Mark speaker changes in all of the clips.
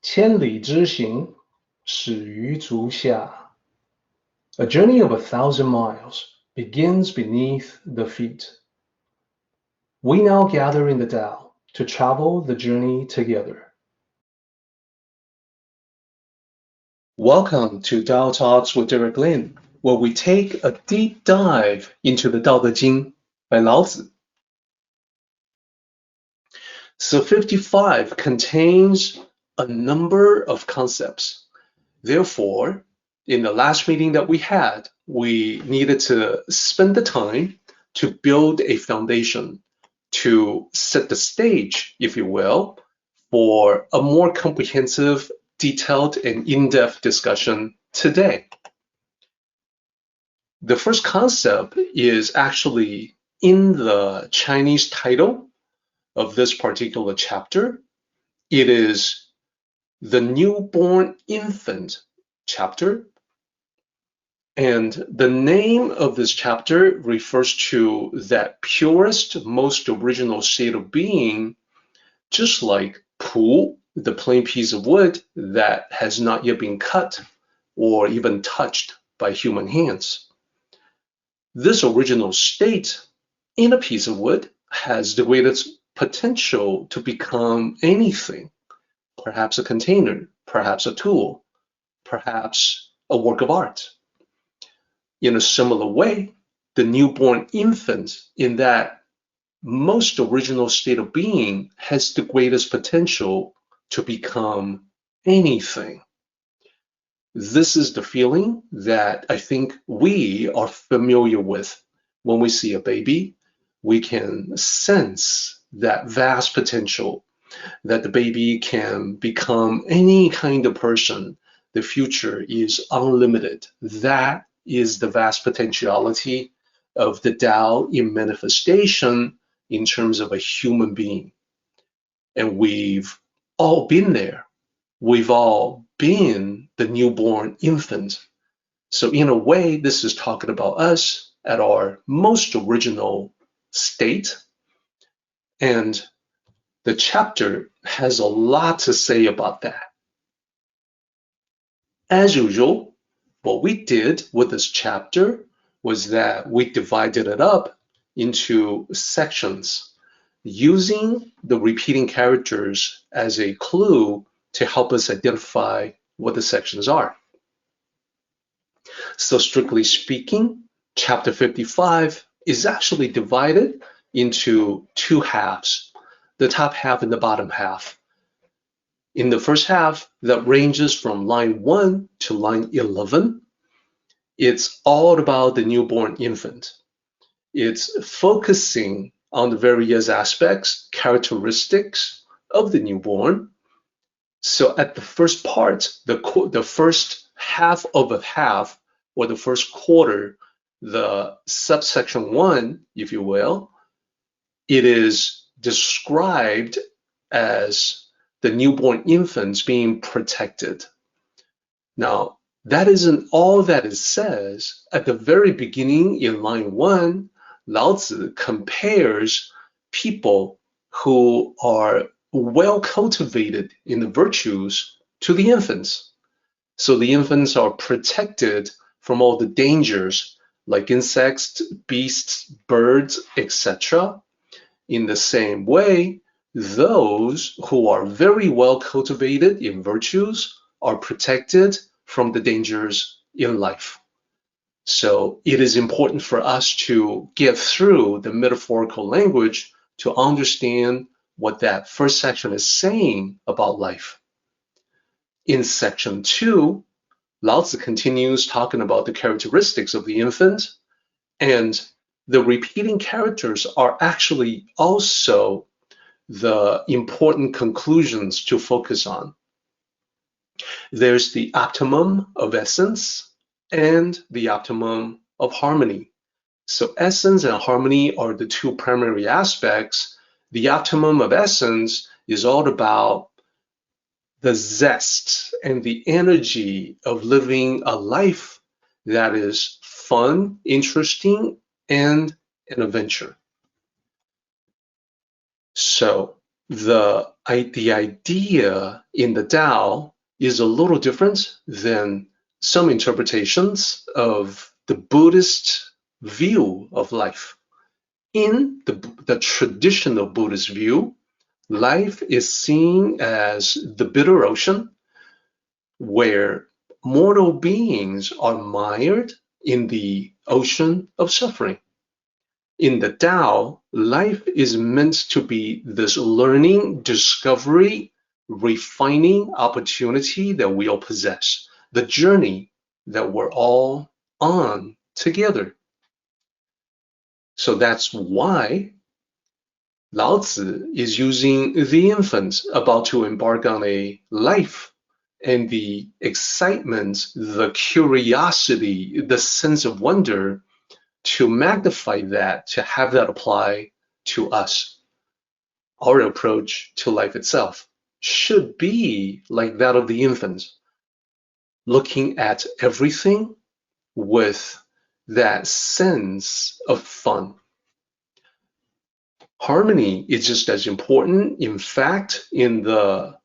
Speaker 1: 千里之行，始于足下。A journey of 1,000 miles begins beneath the feet. We now gather in the Tao to travel the journey together. Welcome to Tao Talks with Derek Lin, where we take a deep dive into the Tao Te Ching by Lao Tzu. So 55 contains a number of concepts. Therefore, in the last meeting that we had, we needed to spend the time to build a foundation, to set the stage, if you will, for a more comprehensive, detailed, and in-depth discussion today. The first concept is actually in the Chinese title of this particular chapter. It is the newborn infant chapter. And the name of this chapter refers to that purest, most original state of being, just like pu, the plain piece of wood that has not yet been cut or even touched by human hands. This original state in a piece of wood has the greatest potential to become anything, perhaps a container, perhaps a tool, perhaps a work of art. In a similar way, the newborn infant in that most original state of being has the greatest potential to become anything. This is the feeling that I think we are familiar with when we see a baby. We can sense that vast potential, that the baby can become any kind of person. The future is unlimited. That is the vast potentiality of the Tao in manifestation in terms of a human being. And we've all been there. We've all been the newborn infant. So in a way, this is talking about us at our most original state. And the chapter has a lot to say about that. As usual, what we did with this chapter was that we divided it up into sections, using the repeating characters as a clue to help us identify what the sections are. So strictly speaking, chapter 55 is actually divided into two halves, the top half and the bottom half. In the first half, that ranges from line 1 to line 11, it's all about the newborn infant. It's focusing on the various aspects, characteristics of the newborn. So at the first part, the first half of a half, or the first quarter, the subsection 1, if you will, it is described as the newborn infants being protected. Now, that isn't all that it says. At the very beginning in line 1, Lao Tzu compares people who are well cultivated in the virtues to the infants. So the infants are protected from all the dangers like insects, beasts, birds, etc. In the same way, those who are very well cultivated in virtues are protected from the dangers in life. So it is important for us to get through the metaphorical language to understand what that first section is saying about life. In section 2, Lao Tzu continues talking about the characteristics of the infant, and the repeating characters are actually also the important conclusions to focus on. There's the optimum of essence and the optimum of harmony. So essence and harmony are the two primary aspects. The optimum of essence is all about the zest and the energy of living a life that is fun, interesting, and an adventure. So the the idea in the Tao is a little different than some interpretations of the Buddhist view of life. In the traditional Buddhist view, life is seen as the bitter ocean where mortal beings are mired in the ocean of suffering. In the Tao, life is meant to be this learning, discovery, refining opportunity that we all possess, the journey that we're all on together. So that's why Lao Tzu is using the infant about to embark on a life, and the excitement, the curiosity, the sense of wonder, to magnify that, to have that apply to us. Our approach to life itself should be like that of the infant, looking at everything with that sense of fun. Harmony is just as important. In fact, in the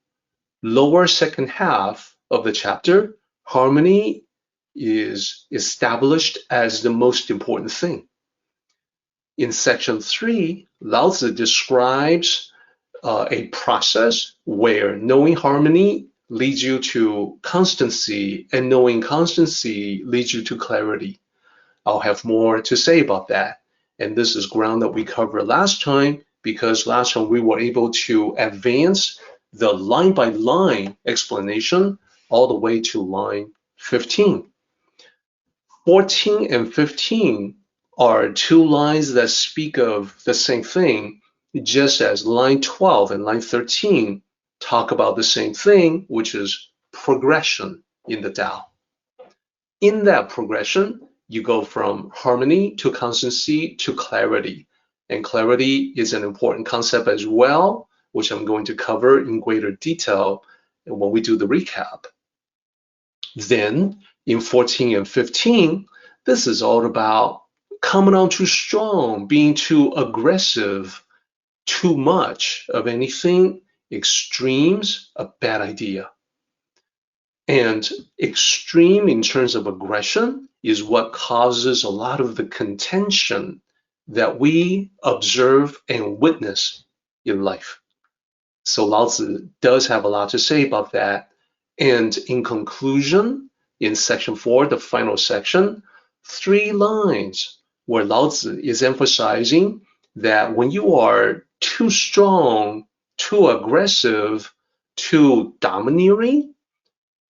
Speaker 1: lower second half of the chapter, harmony is established as the most important thing. In section 3, Lao Tzu describes a process where knowing harmony leads you to constancy, and knowing constancy leads you to clarity. I'll have more to say about that. And this is ground that we covered last time, because last time we were able to advance the line-by-line explanation all the way to line 15. 14 and 15 are two lines that speak of the same thing, just as line 12 and line 13 talk about the same thing, which is progression in the Tao. In that progression, you go from harmony to constancy to clarity. And clarity is an important concept as well, which I'm going to cover in greater detail when we do the recap. Then in 14 and 15, this is all about coming on too strong, being too aggressive, too much of anything, extremes, a bad idea. And extreme in terms of aggression is what causes a lot of the contention that we observe and witness in life. So Lao Tzu does have a lot to say about that. And in conclusion, in section 4, the final section, 3 lines where Lao Tzu is emphasizing that when you are too strong, too aggressive, too domineering,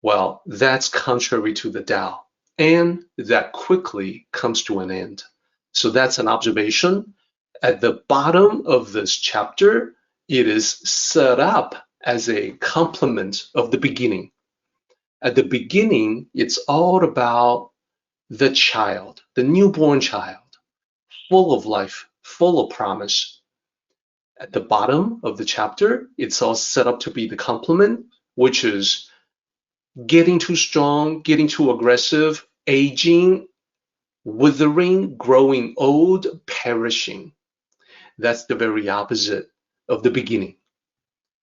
Speaker 1: well, that's contrary to the Tao, and that quickly comes to an end. So that's an observation. At the bottom of this chapter, it is set up as a complement of the beginning. At the beginning, it's all about the child, the newborn child, full of life, full of promise. At the bottom of the chapter, it's all set up to be the complement, which is getting too strong, getting too aggressive, aging, withering, growing old, perishing. That's the very opposite of the beginning.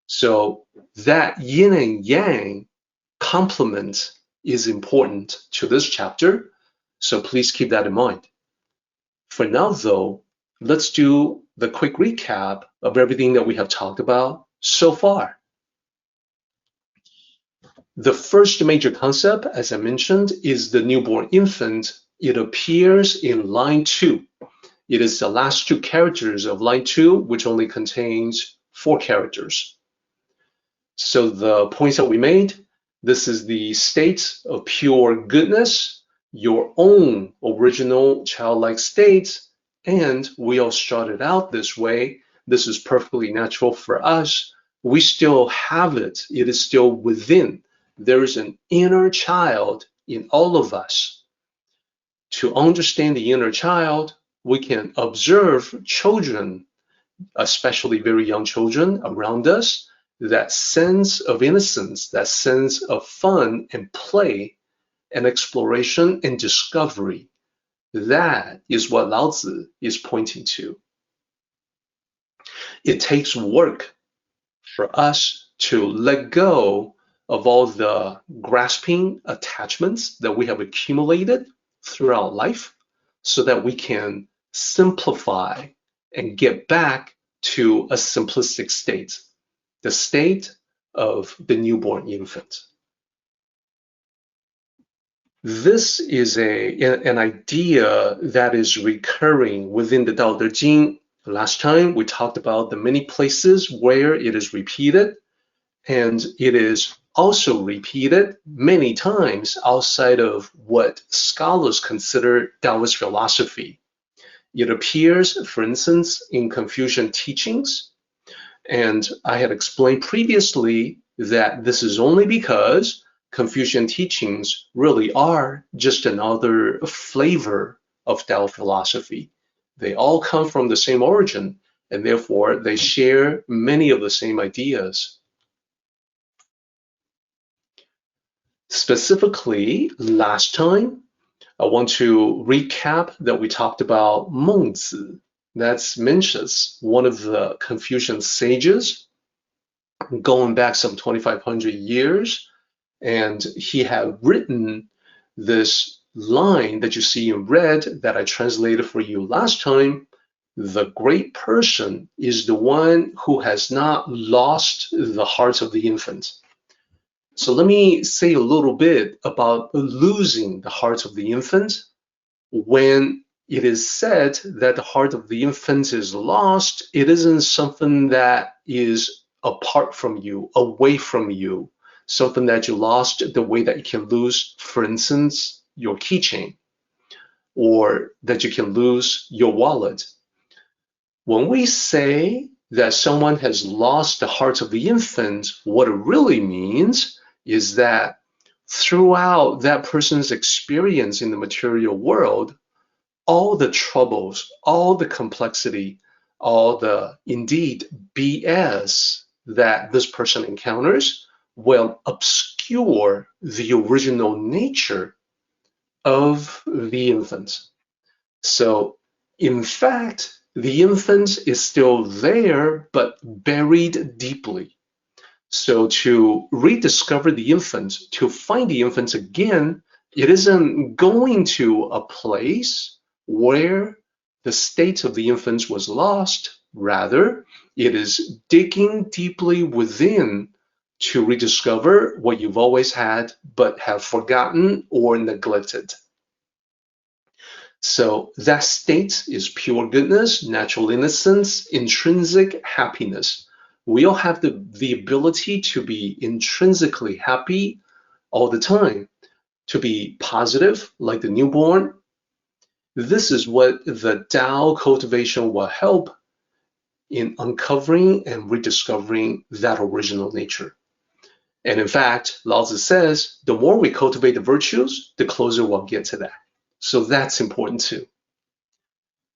Speaker 1: So that yin and yang complement is important to this chapter. So please keep that in mind. For now, though, let's do the quick recap of everything that we have talked about so far. The first major concept, as I mentioned, is the newborn infant. It appears in line 2. It is the last 2 characters of line 2, which only contains 4 characters. So the points that we made, this is the state of pure goodness, your own original childlike state, and we all started out this way. This is perfectly natural for us. We still have it. It is still within. There is an inner child in all of us. To understand the inner child, we can observe children, especially very young children around us, that sense of innocence, that sense of fun and play and exploration and discovery. That is what Lao Tzu is pointing to. It takes work for us to let go of all the grasping attachments that we have accumulated throughout life so that we can simplify and get back to a simplistic state, the state of the newborn infant. This is an idea that is recurring within the Tao Te Ching. Last time we talked about the many places where it is repeated, and it is also repeated many times outside of what scholars consider Taoist philosophy. It appears, for instance, in Confucian teachings, and I had explained previously that this is only because Confucian teachings really are just another flavor of Tao philosophy. They all come from the same origin, and therefore they share many of the same ideas. Specifically, last time, I want to recap that we talked about Mengzi. That's Mencius, one of the Confucian sages, going back some 2,500 years. And he had written this line that you see in red that I translated for you last time. The great person is the one who has not lost the heart of the infant. So let me say a little bit about losing the heart of the infant. When it is said that the heart of the infant is lost, it isn't something that is apart from you, away from you, something that you lost the way that you can lose, for instance, your keychain, or that you can lose your wallet. When we say that someone has lost the heart of the infant, what it really means is that throughout that person's experience in the material world, all the troubles, all the complexity, all the indeed BS that this person encounters will obscure the original nature of the infant. So, in fact, the infant is still there, but buried deeply. So to rediscover the infant, to find the infant again, it isn't going to a place where the state of the infant was lost. Rather, it is digging deeply within to rediscover what you've always had but have forgotten or neglected. So that state is pure goodness, natural innocence, intrinsic happiness. We all have the ability to be intrinsically happy all the time, to be positive like the newborn. This is what the Tao cultivation will help in uncovering and rediscovering that original nature. And in fact, Lao Tzu says, the more we cultivate the virtues, the closer we'll get to that. So that's important too.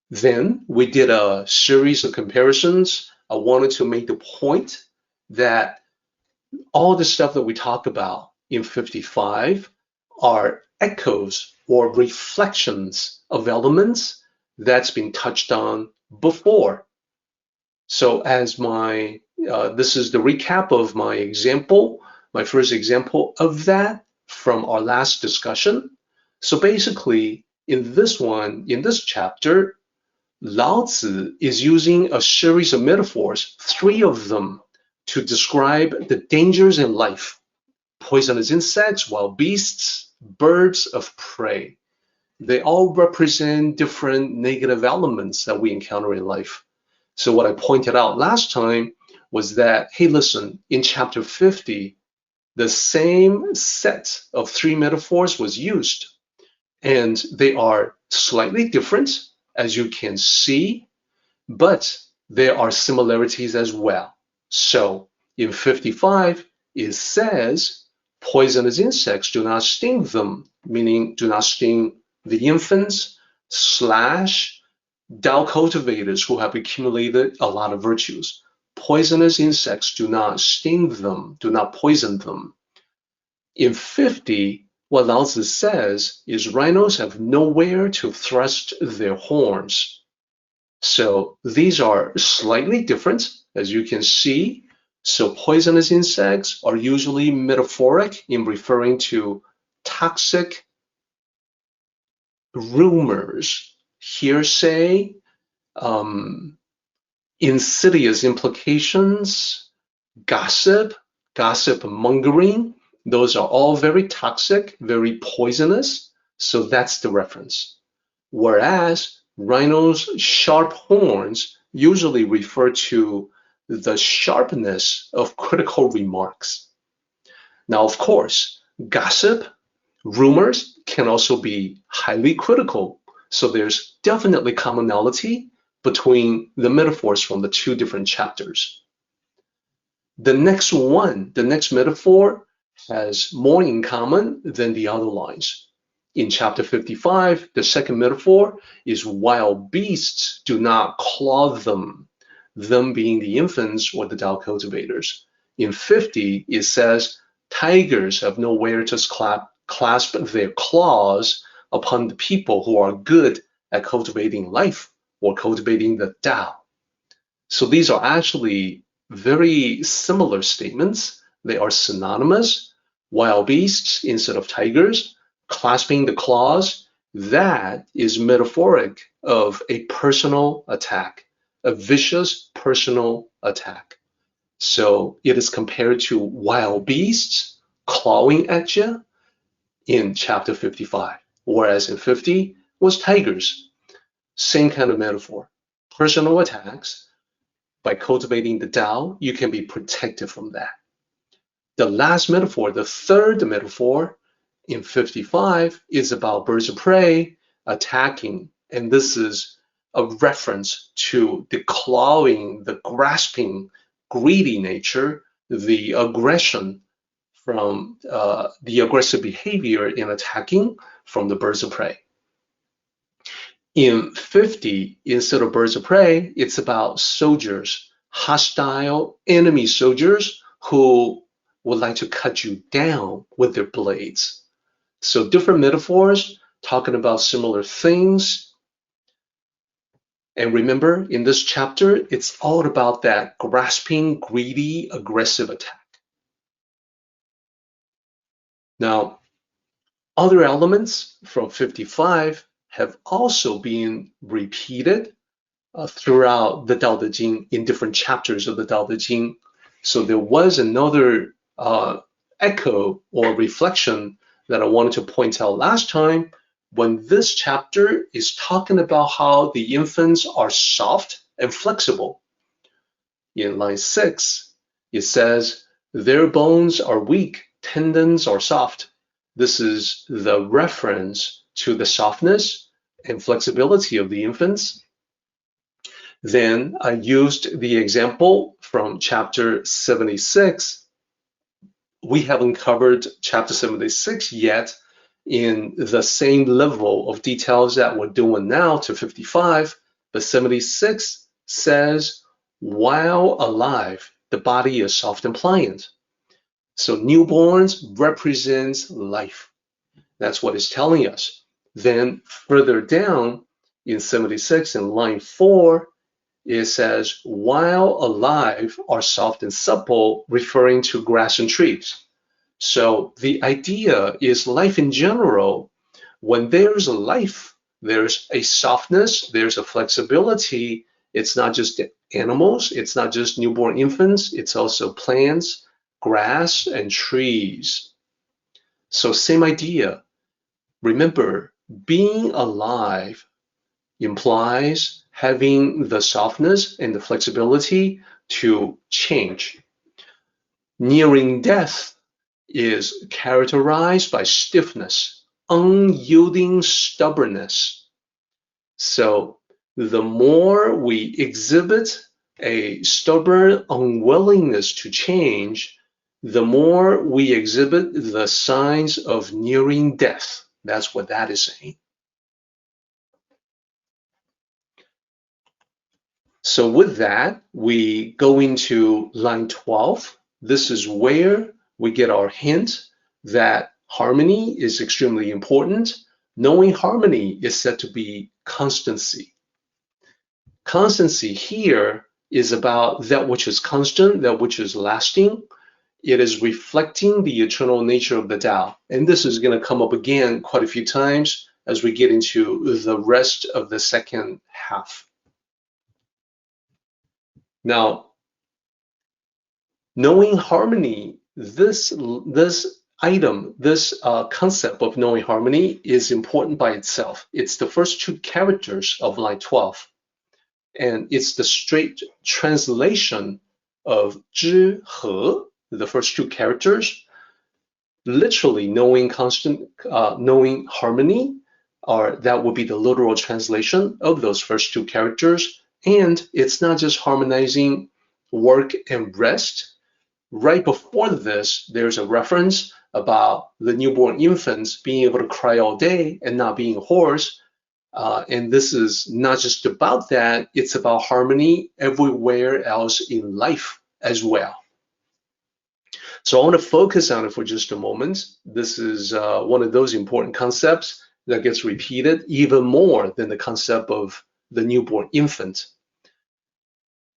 Speaker 1: Then we did a series of comparisons. I wanted to make the point that all the stuff that we talk about in 55 are echoes or reflections of elements that's been touched on before. So as this is the recap of my example, my first example of that from our last discussion. So basically, in this chapter, Lao Tzu is using a series of metaphors, 3 of them, to describe the dangers in life: poisonous insects, wild beasts, birds of prey. They all represent different negative elements that we encounter in life. So what I pointed out last time was that, hey, listen, in chapter 50, the same set of 3 metaphors was used, and they are slightly different, as you can see, but there are similarities as well. So in 55, it says, poisonous insects do not sting them, meaning do not sting the infants / Tao cultivators who have accumulated a lot of virtues. Poisonous insects do not sting them, do not poison them. In 50, what Lao Tzu says is rhinos have nowhere to thrust their horns. So these are slightly different, as you can see, So poisonous insects are usually metaphoric in referring to toxic rumors, hearsay, insidious implications, gossip mongering. Those are all very toxic, very poisonous. So that's the reference. Whereas rhinos' sharp horns usually refer to the sharpness of critical remarks. Now, of course, gossip, rumors can also be highly critical. So there's definitely commonality between the metaphors from the two different chapters. The next metaphor has more in common than the other lines. In chapter 55, the second metaphor is wild beasts do not claw them being the infants or the Tao cultivators. In 50, it says tigers have nowhere to clasp their claws upon the people who are good at cultivating life or cultivating the Tao. So these are actually very similar statements. They are synonymous. Wild beasts instead of tigers, clasping the claws, that is metaphoric of a personal attack, a vicious personal attack. So it is compared to wild beasts clawing at you in chapter 55, whereas in 50 was tigers. Same kind of metaphor. Personal attacks. By cultivating the Tao, you can be protected from that. The last metaphor, the third metaphor in 55 is about birds of prey attacking. And this is a reference to the clawing, the grasping, greedy nature, the aggression from the aggressive behavior in attacking from the birds of prey. In 50, instead of birds of prey, it's about soldiers, hostile enemy soldiers who would like to cut you down with their blades. So different metaphors talking about similar things. And remember, in this chapter, it's all about that grasping, greedy, aggressive attack. Now, other elements from 55 have also been repeated throughout the Tao Te Ching in different chapters of the Tao Te Ching. So there was another echo or reflection that I wanted to point out last time when this chapter is talking about how the infants are soft and flexible. In line 6, it says, their bones are weak, tendons are soft. This is the reference to the softness and flexibility of the infants. Then I used the example from chapter 76. We haven't covered chapter 76 yet in the same level of details that we're doing now to 55, but 76 says, while alive, the body is soft and pliant. So newborns represents life. That's what it's telling us. Then further down in 76 in line 4, it says, while alive are soft and supple, referring to grass and trees. So the idea is life in general, when there's a life, there's a softness, there's a flexibility. It's not just animals, it's not just newborn infants, it's also plants, grass, and trees. So same idea. Remember, being alive implies having the softness and the flexibility to change. Nearing death is characterized by stiffness, unyielding stubbornness. So the more we exhibit a stubborn unwillingness to change, the more we exhibit the signs of nearing death. That's what that is saying. So with that, we go into line 12. This is where we get our hint that harmony is extremely important. Knowing harmony is said to be constancy. Constancy here is about that which is constant, that which is lasting. It is reflecting the eternal nature of the Tao. And this is going to come up again quite a few times as we get into the rest of the second half. Now, knowing harmony, this concept of knowing harmony is important by itself. It's the first two characters of line 12. And it's the straight translation of知和, the first two characters, literally knowing harmony, or that would be the literal translation of those first two characters. And it's not just harmonizing work and rest. Right before this, there's a reference about the newborn infants being able to cry all day and not being hoarse. And this is not just about that, it's about harmony everywhere else in life as well. So I want to focus on it for just a moment. This is one of those important concepts that gets repeated even more than the concept of the newborn infant.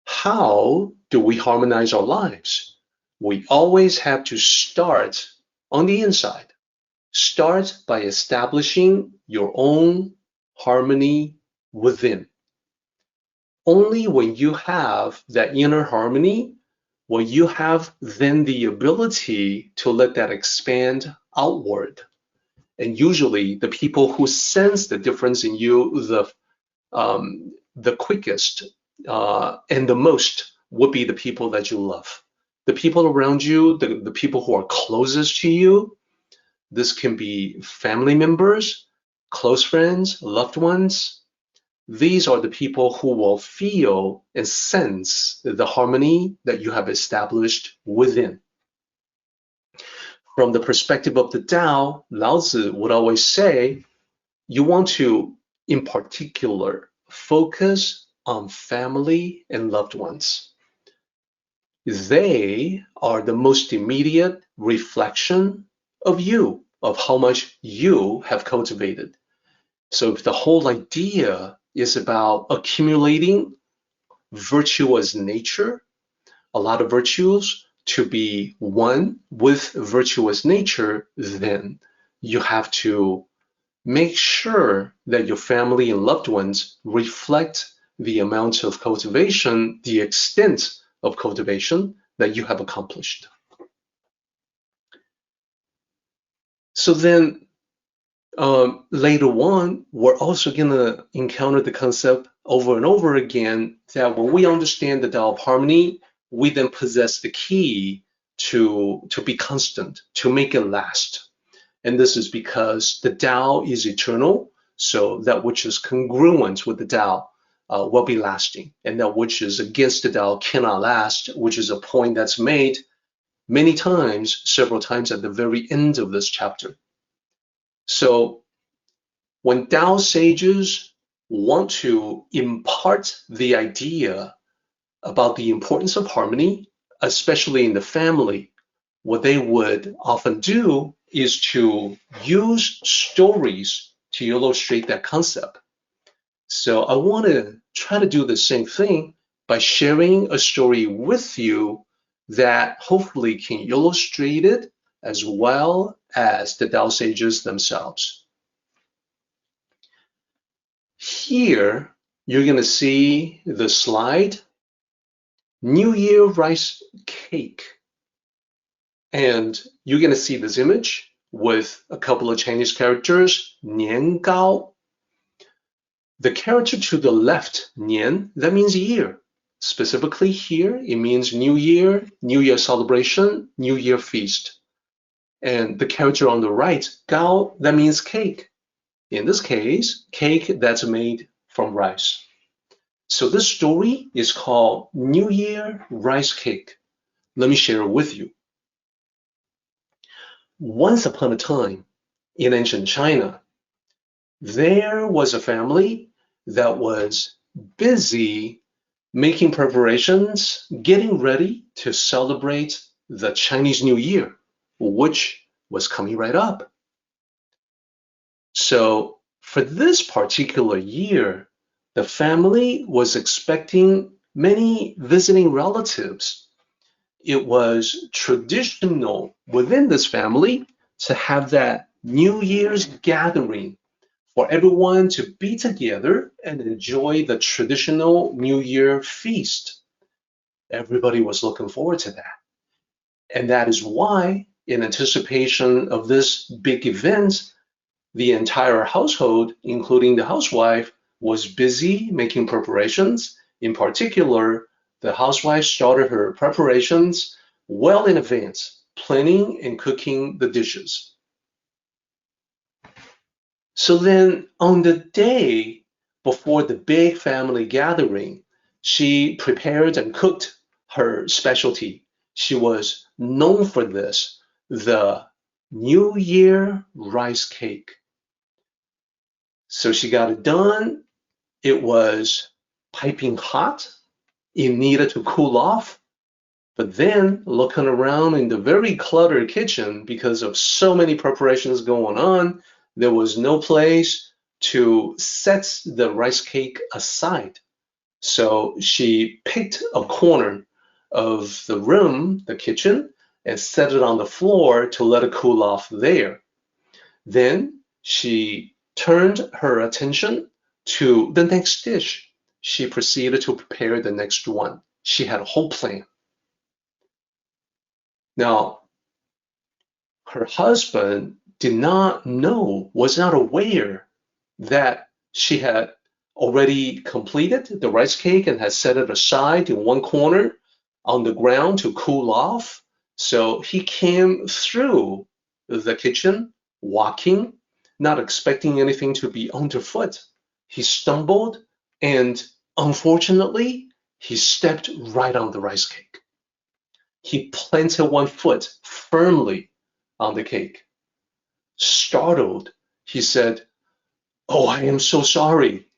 Speaker 1: How do we harmonize our lives? We always have to start on the inside. Start by establishing your own harmony within. Only when you have that inner harmony will you have then the ability to let that expand outward. And usually the people who sense the difference in you the quickest and the most would be the people that you love. The people around you, the people who are closest to you. This can be family members, close friends, loved ones. These are the people who will feel and sense the harmony that you have established within. From the perspective of the Tao, Lao Tzu would always say, you want to, in particular, focus on family and loved ones. They are the most immediate reflection of you, of how much you have cultivated. So if the whole idea is about accumulating virtuous nature, a lot of virtues, to be one with virtuous nature, then you have to make sure that your family and loved ones reflect the amount of cultivation, the extent of cultivation that you have accomplished. So then later on, we're also going to encounter the concept over and over again that when we understand the Tao of harmony, we then possess the key to be constant, to make it last. And this is because the Tao is eternal, so that which is congruent with the Tao will be lasting, and that which is against the Tao cannot last, which is a point that's made many times, several times at the very end of this chapter. So when Tao sages want to impart the idea about the importance of harmony, especially in the family, what they would often do is to use stories to illustrate that concept. So I want to try to do the same thing by sharing a story with you that hopefully can illustrate it as well as the Tao sages themselves. Here, you're going to see the slide, New Year rice cake. And you're going to see this image with a couple of Chinese characters, 年糕. The character to the left, 年, that means year. Specifically here, it means New Year celebration, New Year feast. And the character on the right, 糕, that means cake. In this case, cake that's made from rice. So this story is called New Year rice cake. Let me share it with you. Once upon a time, in ancient China, there was a family that was busy making preparations, getting ready to celebrate the Chinese New Year, which was coming right up. So for this particular year, the family was expecting many visiting relatives, it was traditional within this family to have that New Year's gathering for everyone to be together and enjoy the traditional New Year feast. Everybody was looking forward to that. And that is why, in anticipation of this big event, the entire household, including the housewife, was busy making preparations. In particular, the housewife started her preparations well in advance, planning and cooking the dishes. So then on the day before the big family gathering, she prepared and cooked her specialty. She was known for this, the New Year rice cake. So she got it done. It was piping hot. It needed to cool off. But then looking around in the very cluttered kitchen, because of so many preparations going on, there was no place to set the rice cake aside. So she picked a corner of the room, the kitchen, and set it on the floor to let it cool off there. Then she turned her attention to the next dish. She proceeded to prepare the next one. She had a whole plan. Now, her husband did not know, was not aware that she had already completed the rice cake and had set it aside in one corner on the ground to cool off. So he came through the kitchen, walking, not expecting anything to be underfoot. He stumbled and unfortunately, he stepped right on the rice cake. He planted one foot firmly on the cake. Startled, he said, "Oh, I am so sorry.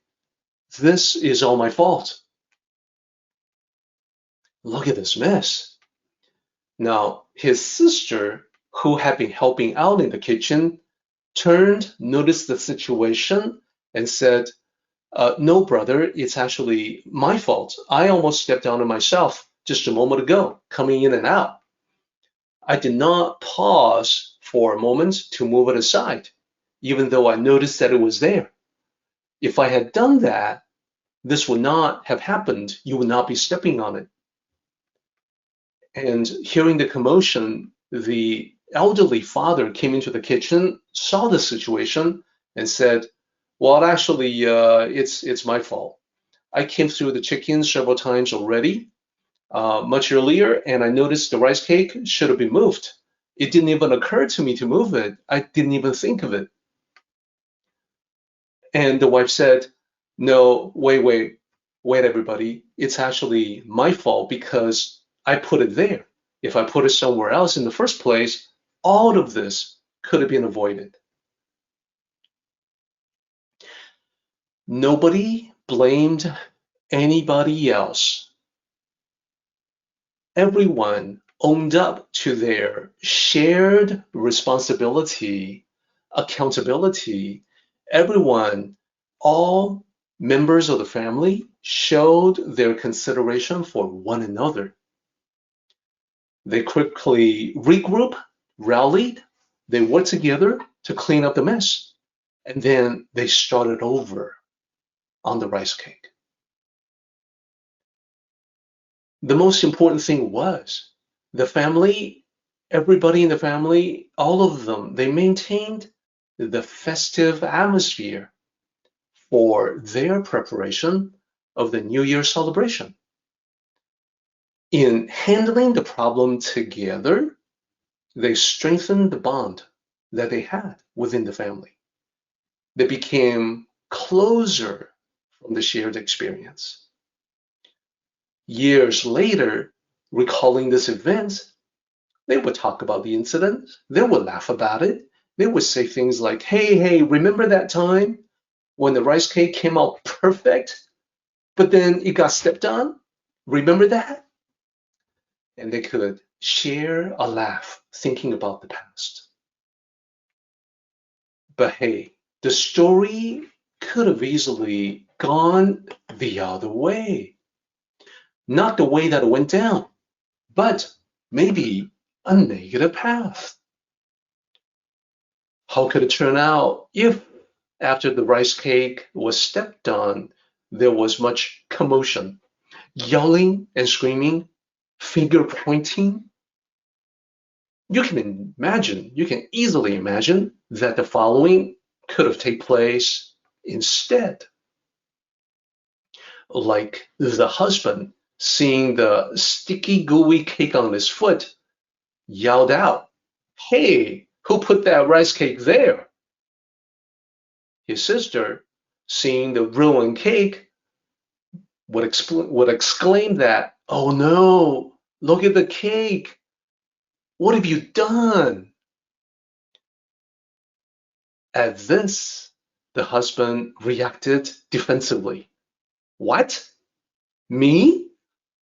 Speaker 1: This is all my fault. Look at this mess." Now, his sister, who had been helping out in the kitchen, turned, noticed the situation, and said, "No, brother, it's actually my fault. I almost stepped on it myself just a moment ago, coming in and out. I did not pause for a moment to move it aside, even though I noticed that it was there. If I had done that, this would not have happened. You would not be stepping on it." And hearing the commotion, the elderly father came into the kitchen, saw the situation, and said, "Well, actually, it's my fault. I came through the chicken several times already, much earlier, and I noticed the rice cake should have been moved. It didn't even occur to me to move it. I didn't even think of it." And the wife said, "No, wait, everybody. It's actually my fault because I put it there. If I put it somewhere else in the first place, all of this could have been avoided." Nobody blamed anybody else. Everyone owned up to their shared responsibility, accountability. Everyone, all members of the family, showed their consideration for one another. They quickly regrouped, rallied, they worked together to clean up the mess, and then they started over on the rice cake. The most important thing was the family, everybody in the family, all of them, they maintained the festive atmosphere for their preparation of the New Year celebration. In handling the problem together, they strengthened the bond that they had within the family. They became closer from the shared experience. Years later, recalling this event, they would talk about the incident, they would laugh about it, they would say things like, hey, remember that time when the rice cake came out perfect, but then it got stepped on? Remember that? And they could share a laugh thinking about the past. But hey, the story could have easily gone the other way. not the way that it went down, but maybe a negative path. How could it turn out if, after the rice cake was stepped on, there was much commotion, yelling and screaming, finger pointing? You can easily imagine that the following could have taken place instead. Like the husband seeing the sticky, gooey cake on his foot, yelled out, "Hey, who put that rice cake there?" His sister, seeing the ruined cake, would exclaim that, "Oh no, look at the cake. What have you done?" At this, the husband reacted defensively. "What? Me?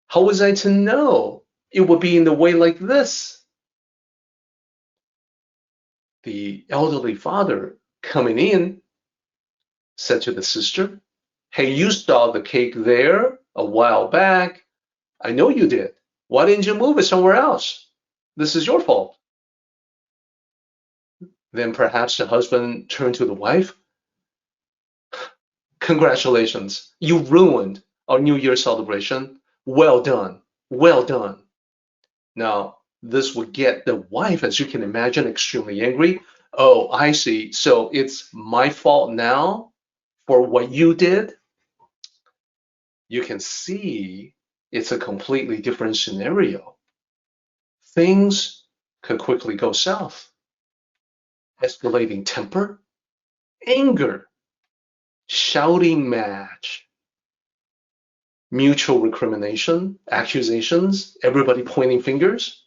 Speaker 1: How was I to know it would be in the way like this?" The elderly father, coming in, said to the sister, "Hey, you saw the cake there a while back. I know you did. Why didn't you move it somewhere else? This is your fault." Then perhaps the husband turned to the wife. "Congratulations, you ruined our New Year celebration. Well done, well done." Now, this would get the wife, as you can imagine, extremely angry. "Oh, I see. So it's my fault now for what you did?" You can see it's a completely different scenario. Things could quickly go south. Escalating temper, anger, shouting match, mutual recrimination, accusations, everybody pointing fingers.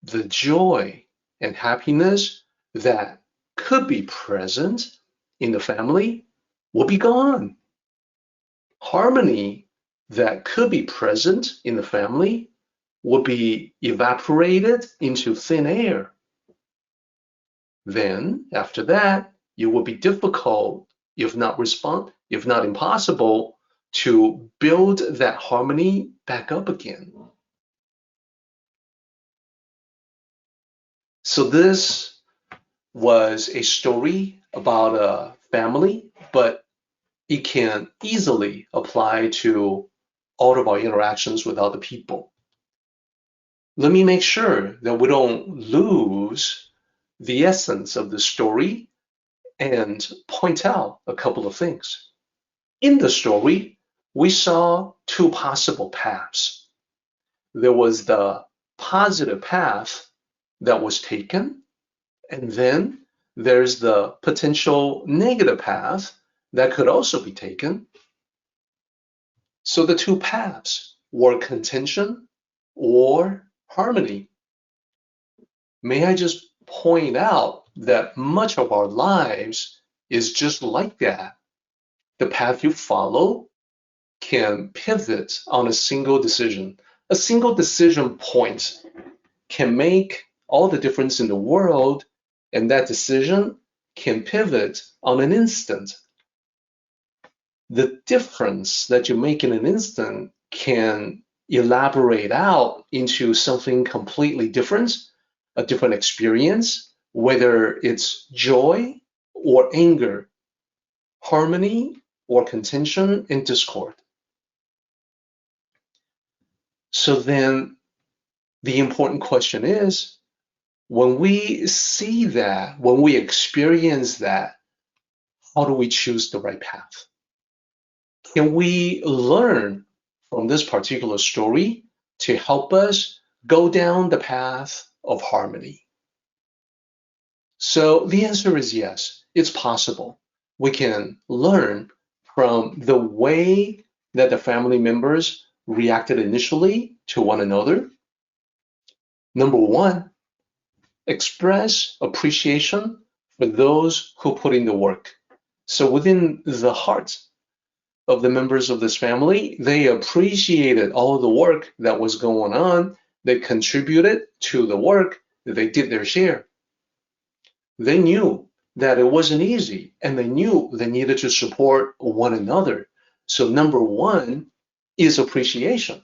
Speaker 1: The joy and happiness that could be present in the family will be gone. Harmony that could be present in the family will be evaporated into thin air. Then, after that, it will be difficult, if not impossible, to build that harmony back up again. So this was a story about a family, but it can easily apply to all of our interactions with other people. Let me make sure that we don't lose the essence of the story and point out a couple of things. In the story, we saw two possible paths. There was the positive path that was taken, and then there's the potential negative path that could also be taken. So the two paths were contention or harmony. May I just point out that much of our lives is just like that. The path you follow can pivot on a single decision. A single decision point can make all the difference in the world, and that decision can pivot on an instant. The difference that you make in an instant can elaborate out into something completely different, a different experience, whether it's joy or anger, harmony or contention and discord. So then the important question is, when we see that, when we experience that, how do we choose the right path? Can we learn from this particular story to help us go down the path of harmony? So the answer is yes, it's possible. We can learn from the way that the family members reacted initially to one another. Number one, express appreciation for those who put in the work. So within the heart of the members of this family, they appreciated all the work that was going on. They contributed to the work, they did their share. They knew that it wasn't easy, and they knew they needed to support one another. So number one, is appreciation.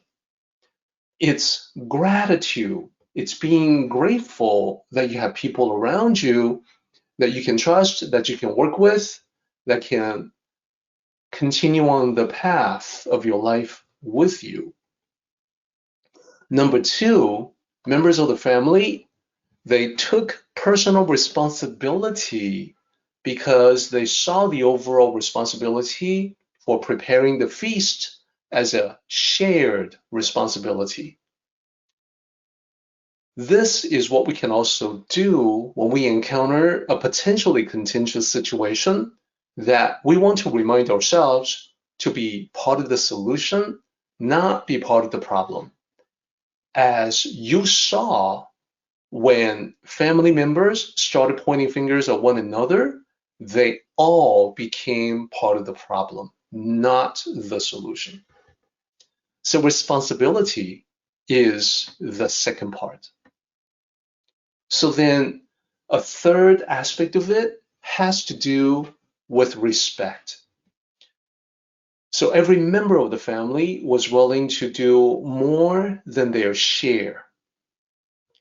Speaker 1: It's gratitude. It's being grateful that you have people around you that you can trust, that you can work with, that can continue on the path of your life with you. Number two, members of the family, they took personal responsibility because they saw the overall responsibility for preparing the feast as a shared responsibility. This is what we can also do when we encounter a potentially contingent situation that we want to remind ourselves to be part of the solution, not be part of the problem. As you saw, when family members started pointing fingers at one another, they all became part of the problem, not the solution. So responsibility is the second part. So then a third aspect of it has to do with respect. So every member of the family was willing to do more than their share.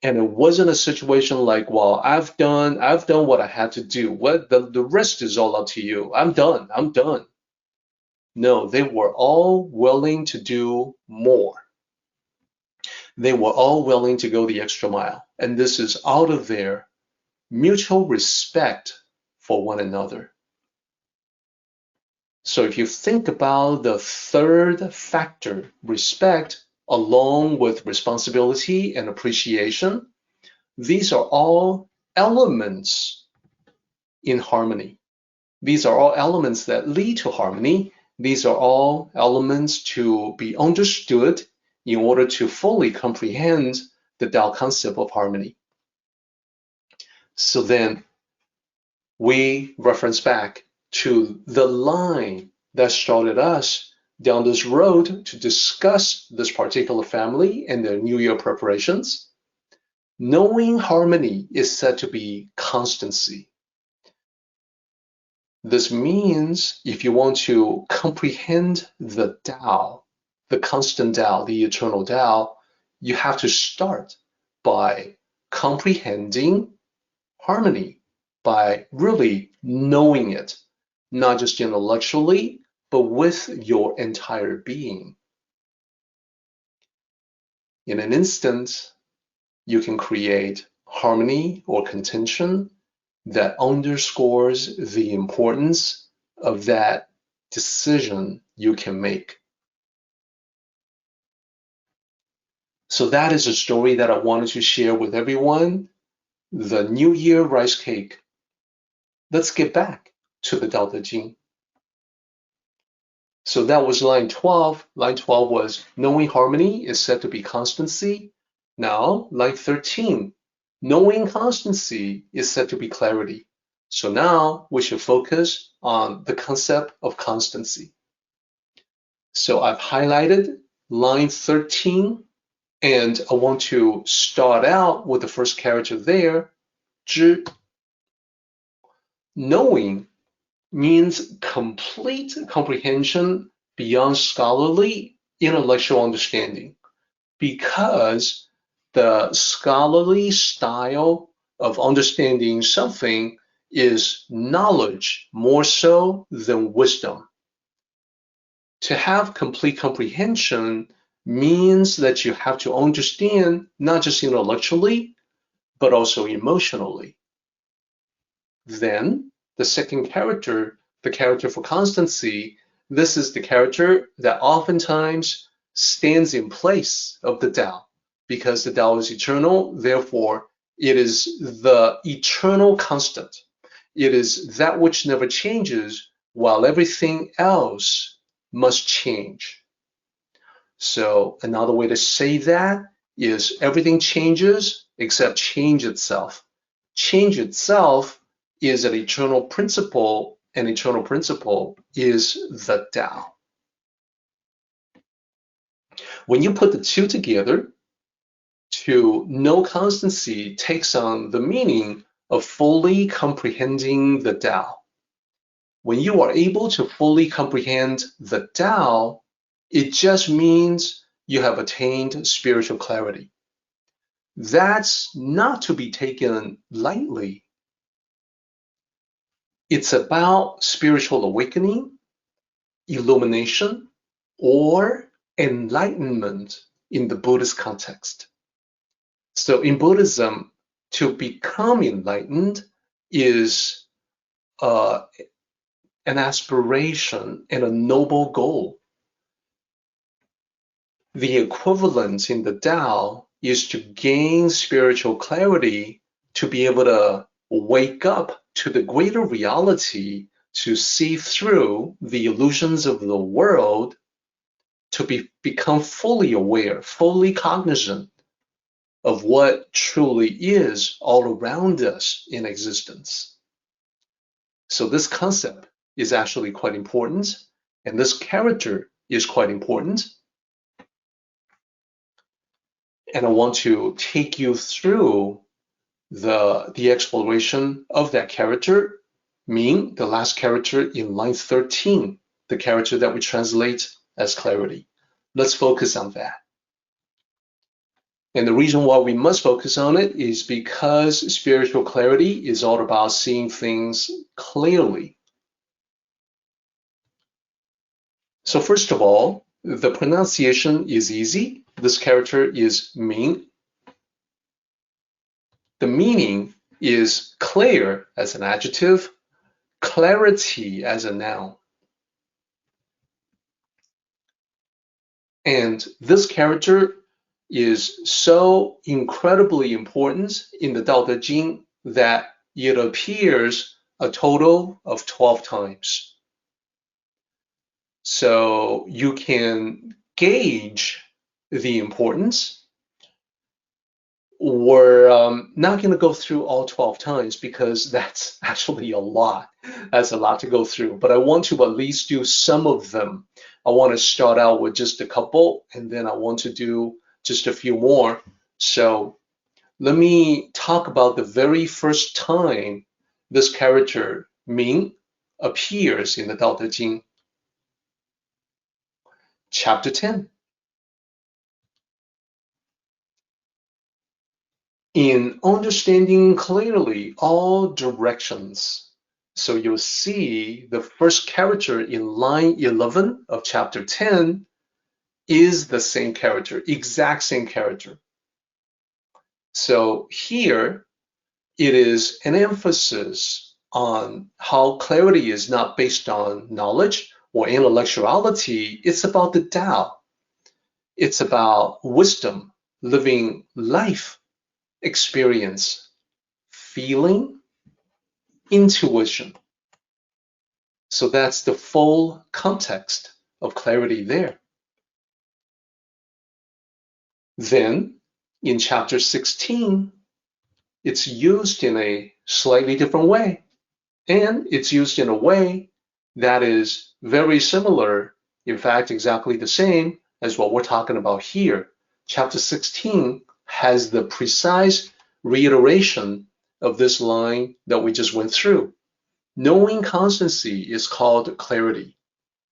Speaker 1: And it wasn't a situation like, well, I've done what I had to do. What the rest is all up to you. I'm done. No, they were all willing to do more. They were all willing to go the extra mile. And this is out of their mutual respect for one another. So if you think about the third factor, respect, along with responsibility and appreciation, these are all elements in harmony. These are all elements that lead to harmony. These are all elements to be understood in order to fully comprehend the Tao concept of harmony. So then we reference back to the line that started us down this road to discuss this particular family and their New Year preparations. Knowing harmony is said to be constancy. This means if you want to comprehend the Tao, the constant Tao, the eternal Tao, you have to start by comprehending harmony, by really knowing it, not just intellectually, but with your entire being. In an instant, you can create harmony or contention that underscores the importance of that decision you can make. So that is a story that I wanted to share with everyone. The New Year rice cake. Let's get back to the Tao Te Ching. So that was line 12. Line 12 was knowing harmony is said to be constancy. Now, line 13, knowing constancy is said to be clarity. So now we should focus on the concept of constancy. So I've highlighted line 13, and I want to start out with the first character there, 知. Knowing means complete comprehension beyond scholarly intellectual understanding, because the scholarly style of understanding something is knowledge more so than wisdom. To have complete comprehension means that you have to understand not just intellectually, but also emotionally. Then the second character, the character for constancy, this is the character that oftentimes stands in place of the Tao, because the Tao is eternal, therefore it is the eternal constant. It is that which never changes, while everything else must change. So another way to say that is everything changes except change itself. Change itself is an eternal principle, and eternal principle is the Tao. When you put the two together, to know constancy takes on the meaning of fully comprehending the Tao. When you are able to fully comprehend the Tao, It just means you have attained spiritual clarity. That's not to be taken lightly. It's about spiritual awakening, illumination, or enlightenment in the Buddhist context. So in Buddhism, to become enlightened is an aspiration and a noble goal. The equivalent in the Tao is to gain spiritual clarity, to be able to wake up to the greater reality, to see through the illusions of the world, to become fully aware, fully cognizant of what truly is all around us in existence. So this concept is actually quite important, and this character is quite important. And I want to take you through the exploration of that character, Ming, the last character in line 13, the character that we translate as clarity. Let's focus on that. And the reason why we must focus on it is because spiritual clarity is all about seeing things clearly. So first of all, the pronunciation is easy. This character is Ming. The meaning is clear as an adjective, clarity as a noun. And this character is so incredibly important in the Tao Te Ching that it appears a total of 12 times. So you can gauge the importance. We're not going to go through all 12 times because that's actually a lot. That's a lot to go through, but I want to at least do some of them. I want to start out with just a couple, and then I want to do just a few more. So let me talk about the very first time this character, Ming, appears in the Tao Te Ching. Chapter 10. In understanding clearly all directions. So you'll see the first character in line 11 of chapter 10 is the same character, exact same character. So here it is an emphasis on how clarity is not based on knowledge or intellectuality. It's about the Tao. It's about wisdom, living life, experience, feeling, intuition. So that's the full context of clarity there. Then in chapter 16, it's used in a slightly different way, and it's used in a way that is very similar, in fact, exactly the same as what we're talking about here. Chapter 16 has the precise reiteration of this line that we just went through. Knowing constancy is called clarity.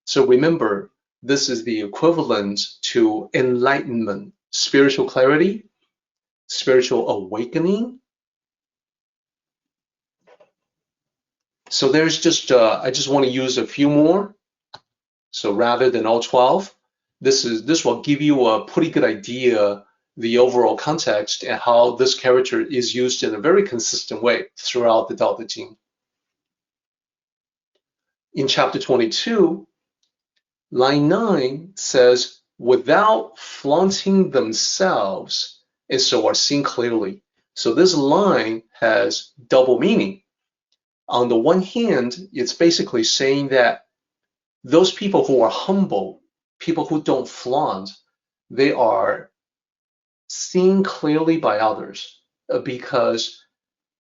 Speaker 1: So remember, this is the equivalent to enlightenment, spiritual clarity, spiritual awakening. So there's just, I just want to use a few more. So rather than all 12, this will give you a pretty good idea the overall context and how this character is used in a very consistent way throughout the Tao Te Ching. In chapter 22, line 9 says, without flaunting themselves, and so are seen clearly. So this line has double meaning. On the one hand, it's basically saying that those people who are humble, people who don't flaunt, they are seen clearly by others because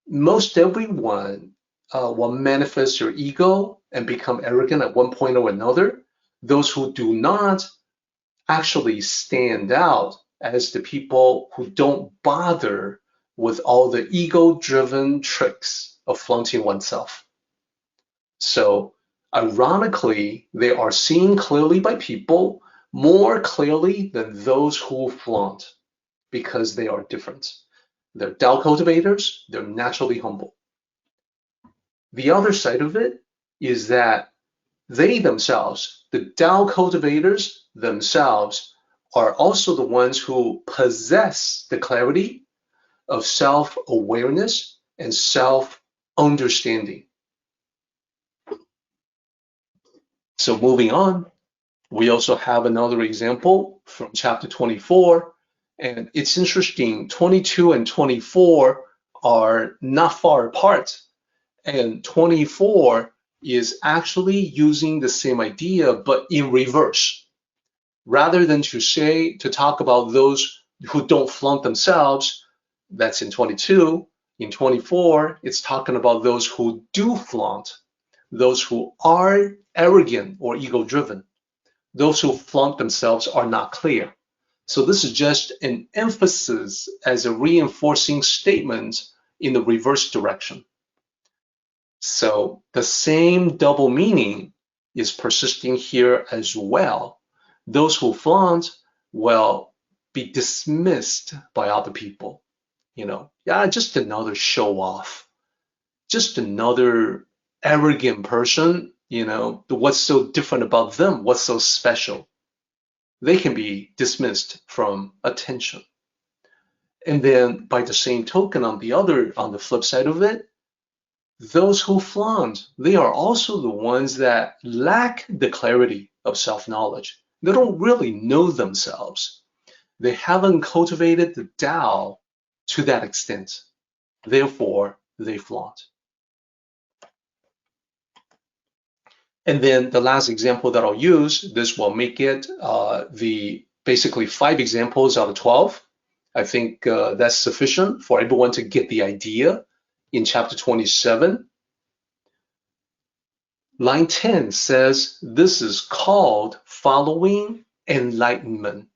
Speaker 1: most everyone will manifest their ego and become arrogant at one point or another. Those who do not actually stand out as the people who don't bother with all the ego-driven tricks of flaunting oneself. So ironically, they are seen clearly by people more clearly than those who flaunt, because they are different. They're Tao cultivators, they're naturally humble. The other side of it is that they themselves, the Tao cultivators themselves, are also the ones who possess the clarity of self-awareness and self-understanding. So moving on, we also have another example from chapter 24, and it's interesting, 22 and 24 are not far apart, and 24 is actually using the same idea but in reverse. Rather than to talk about those who don't flaunt themselves, that's in 22. In 24, it's talking about those who do flaunt, those who are arrogant or ego-driven. Those who flaunt themselves are not clear. So this is just an emphasis as a reinforcing statement in the reverse direction. So the same double meaning is persisting here as well. Those who flaunt will be dismissed by other people. Yeah, just another show off, just another arrogant person. What's so different about them? What's so special? They can be dismissed from attention. And then by the same token, on the flip side of it, those who flaunt, they are also the ones that lack the clarity of self-knowledge. They don't really know themselves. They haven't cultivated the Tao to that extent. Therefore, they flaunt. And then the last example that I'll use, this will make it the basically 5 examples out of 12. I think that's sufficient for everyone to get the idea. In chapter 27, line 10 says, this is called following enlightenment.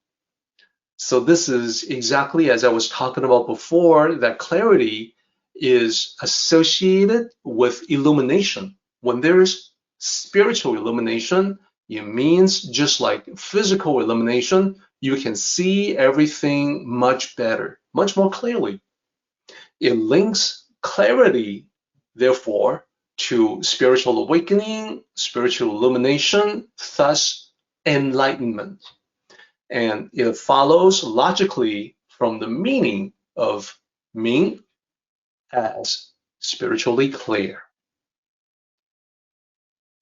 Speaker 1: So this is exactly as I was talking about before, that clarity is associated with illumination. When there's spiritual illumination, it means just like physical illumination, you can see everything much better, much more clearly. It links clarity, therefore, to spiritual awakening, spiritual illumination, thus enlightenment. And it follows logically from the meaning of Ming as spiritually clear.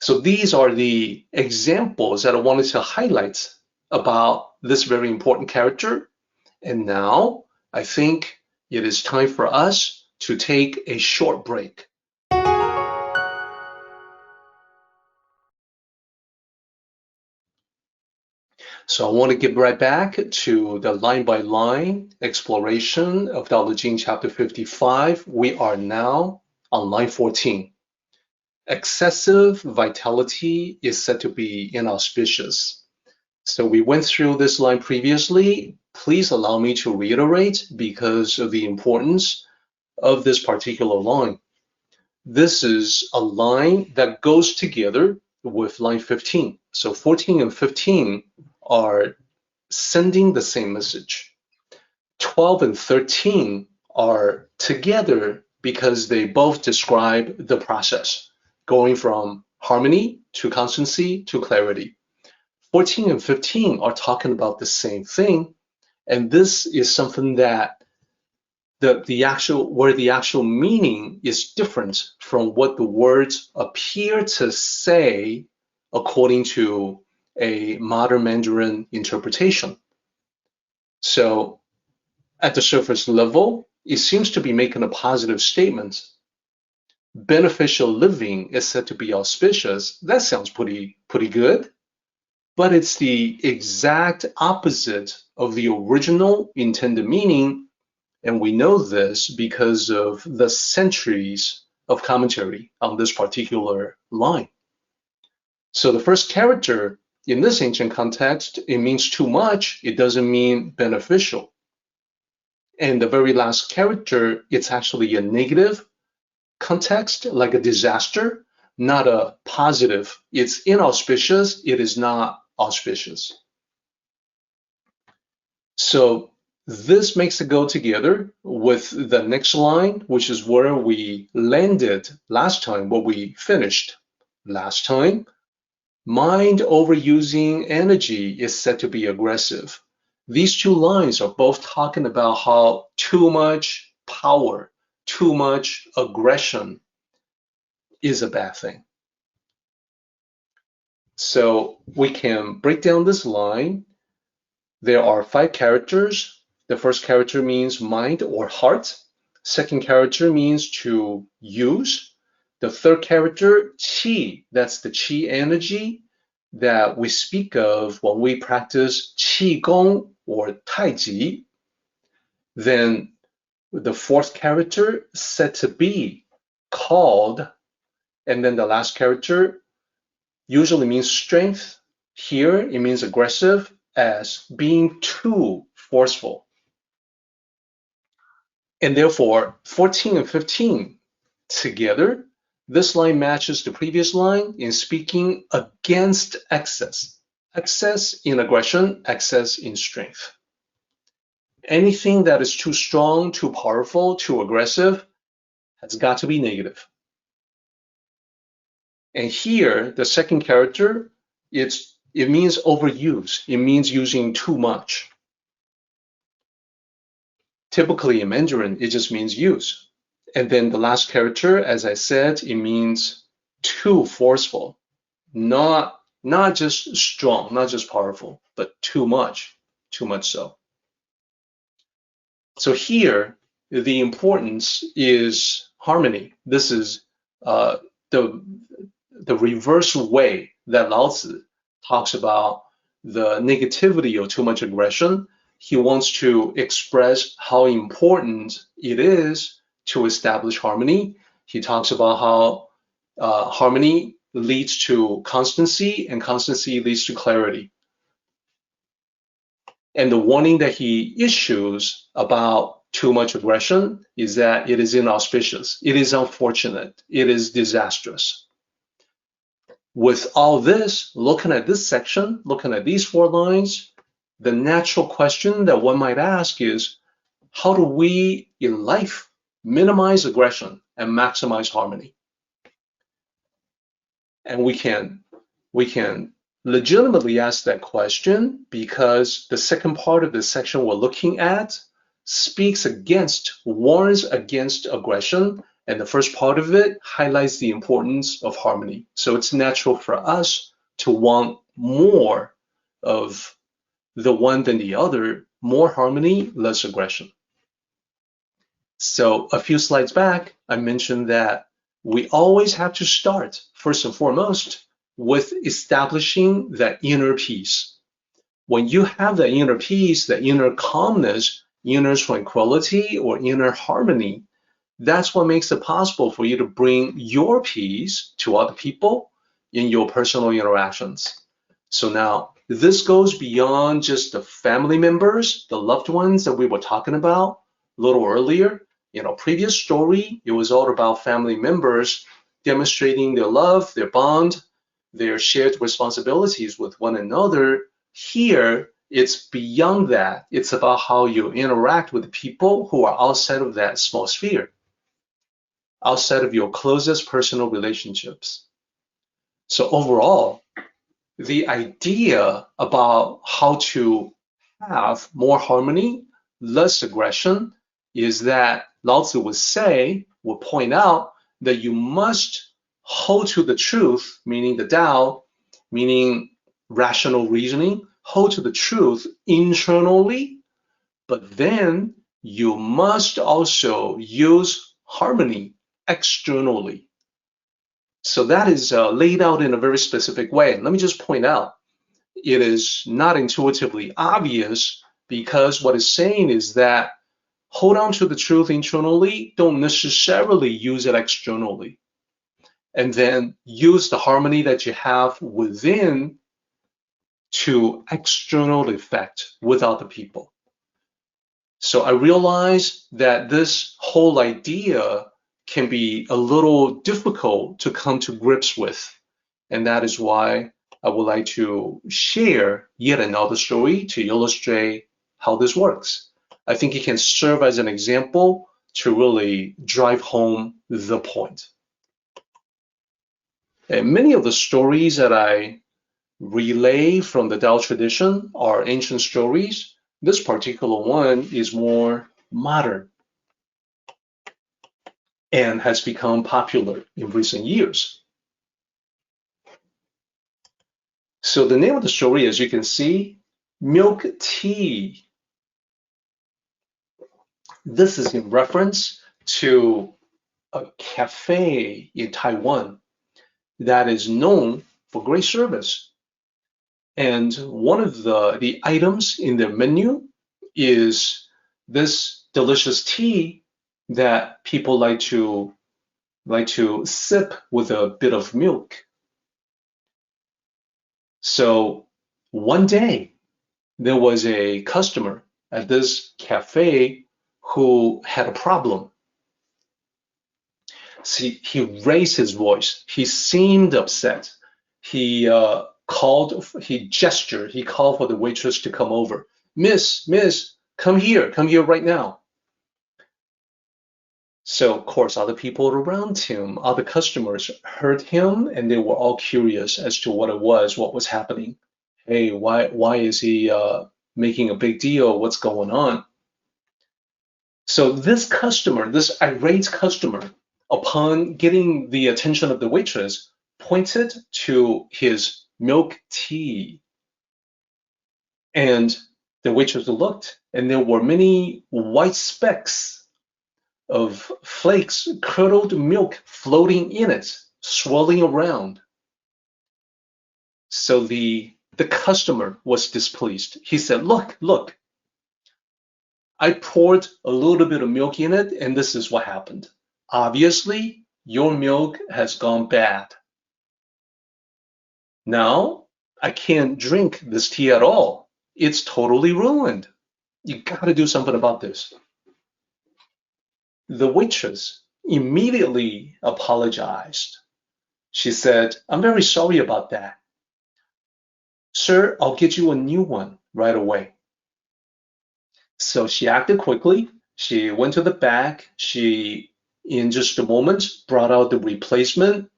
Speaker 1: So these are the examples that I wanted to highlight about this very important character. And now I think it is time for us to take a short break. So I want to get right back to the line-by-line exploration of Tao Te Ching chapter 55. We are now on line 14. Excessive vitality is said to be inauspicious. So we went through this line previously. Please allow me to reiterate because of the importance of this particular line. This is a line that goes together with line 15. So 14 and 15 are sending the same message. 12 and 13 are together because they both describe the process, going from harmony to constancy to clarity. 14 and 15 are talking about the same thing, and this is something that where the actual meaning is different from what the words appear to say according to a modern Mandarin interpretation. So at the surface level, it seems to be making a positive statement. Beneficial living is said to be auspicious. That sounds pretty good, but it's the exact opposite of the original intended meaning. And we know this because of the centuries of commentary on this particular line. So the first character in this ancient context, it means too much. It doesn't mean beneficial. And the very last character, it's actually a negative context, like a disaster, not a positive. It's inauspicious. It is not auspicious. So this makes it go together with the next line, which is where we landed last time, what we finished last time. Mind overusing energy is said to be aggressive. These two lines are both talking about how too much power, too much aggression is a bad thing. So we can break down this line. There are 5 characters. The first character means mind or heart. Second character means to use. The third character, qi, that's the qi energy that we speak of when we practice qi gong or tai chi. Then the fourth character said to be called, and then the last character usually means strength. Here it means aggressive, as being too forceful. And therefore 14 and 15 together, this line matches the previous line in speaking against excess. Excess in aggression, excess in strength. Anything that is too strong, too powerful, too aggressive has got to be negative. And here, the second character, it means overuse. It means using too much. Typically in Mandarin, it just means use. And then the last character, as I said, it means too forceful. Not just strong, not just powerful, but too much so. So here, the importance is harmony. This is the reverse way that Lao Tzu talks about the negativity of too much aggression. He wants to express how important it is to establish harmony. He talks about how harmony leads to constancy, and constancy leads to clarity. And the warning that he issues about too much aggression is that it is inauspicious, it is unfortunate, it is disastrous. With all this, looking at this section, looking at these 4 lines, the natural question that one might ask is, how do we in life minimize aggression and maximize harmony? And we can legitimately ask that question because the second part of this section we're looking at warns against aggression, and the first part of it highlights the importance of harmony. So it's natural for us to want more of the one than the other, more harmony, less aggression. So a few slides back, I mentioned that we always have to start, first and foremost, with establishing that inner peace. When you have that inner peace, that inner calmness, inner tranquility, or inner harmony, that's what makes it possible for you to bring your peace to other people in your personal interactions. So now, this goes beyond just the family members, the loved ones that we were talking about a little earlier. In our previous story, it was all about family members demonstrating their love, their bond, their shared responsibilities with one another. Here, it's beyond that. It's about how you interact with people who are outside of that small sphere, outside of your closest personal relationships. So overall, the idea about how to have more harmony, less aggression, is that Lao Tzu would point out that you must hold to the truth, meaning the Tao, meaning rational reasoning, hold to the truth internally, but then you must also use harmony externally. So that is laid out in a very specific way. And let me just point out, it is not intuitively obvious because what it's saying is that hold on to the truth internally, don't necessarily use it externally. And then use the harmony that you have within to external effect with other people. So I realize that this whole idea can be a little difficult to come to grips with. And that is why I would like to share yet another story to illustrate how this works. I think it can serve as an example to really drive home the point. And many of the stories that I relay from the Tao tradition are ancient stories. This particular one is more modern and has become popular in recent years. So the name of the story, as you can see, milk tea. This is in reference to a cafe in Taiwan that is known for great service. And one of the items in their menu is this delicious tea that people like to sip with a bit of milk. So one day there was a customer at this cafe who had a problem. See, he raised his voice. He seemed upset. He gestured. He called for the waitress to come over. Miss, come here right now. So of course, other people around him, other customers heard him, and they were all curious as to what was happening. Hey, why is he making a big deal? What's going on? So this customer, this irate customer, upon getting the attention of the waitress, pointed to his milk tea. And the waitress looked, and there were many white specks of flakes, curdled milk floating in it, swirling around. So the customer was displeased. He said, look, I poured a little bit of milk in it, and this is what happened. Obviously, your milk has gone bad. Now, I can't drink this tea at all. It's totally ruined. You gotta do something about this. The waitress immediately apologized. She said, I'm very sorry about that. Sir, I'll get you a new one right away. So she acted quickly. She went to the back. She, in just a moment, brought out the replacement,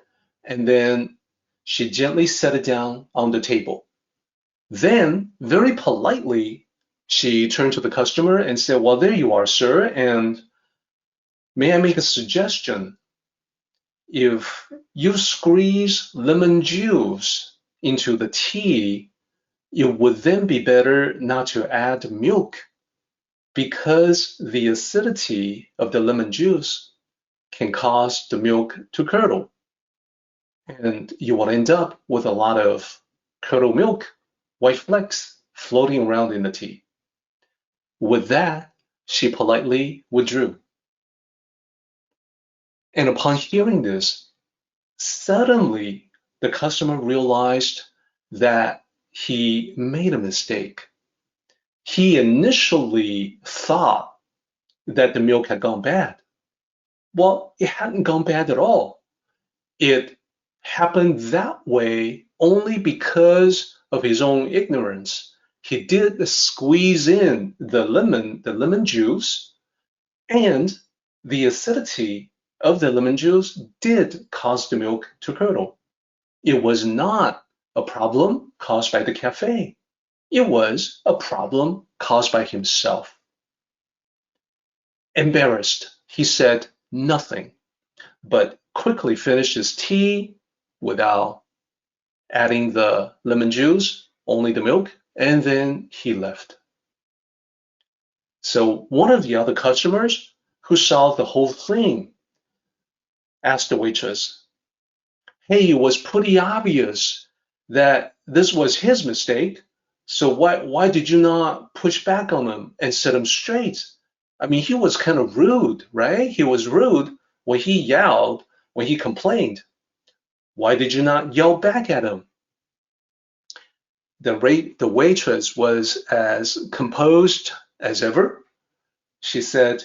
Speaker 1: and then she gently set it down on the table. Then, very politely, she turned to the customer and said, well, there you are, sir, and may I make a suggestion? If you squeeze lemon juice into the tea, it would then be better not to add milk, because the acidity of the lemon juice can cause the milk to curdle. And you will end up with a lot of curdled milk, white flecks, floating around in the tea. With that, she politely withdrew. And upon hearing this, suddenly the customer realized that he made a mistake. He initially thought that the milk had gone bad. Well, it hadn't gone bad at all. It happened that way only because of his own ignorance. He did squeeze in the lemon juice, and the acidity of the lemon juice did cause the milk to curdle. It was not a problem caused by the cafe. It was a problem caused by himself. Embarrassed, he said nothing, but quickly finished his tea without adding the lemon juice, only the milk, and then he left. So one of the other customers who saw the whole thing asked the waitress, hey, it was pretty obvious that this was his mistake. So why did you not push back on him and set him straight? I mean, he was kind of rude, right? He was rude when he yelled, when he complained. Why did you not yell back at him? The waitress was as composed as ever. She said,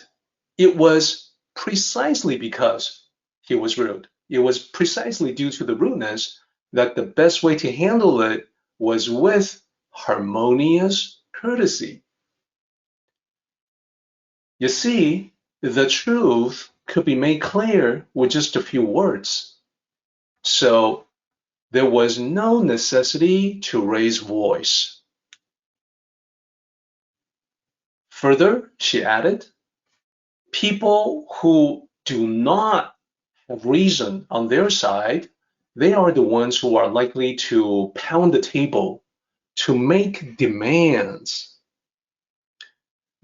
Speaker 1: it was precisely because he was rude. It was precisely due to the rudeness that the best way to handle it was with harmonious courtesy. You see, the truth could be made clear with just a few words. So there was no necessity to raise voice. Further, she added, people who do not have reason on their side, they are the ones who are likely to pound the table, to make demands.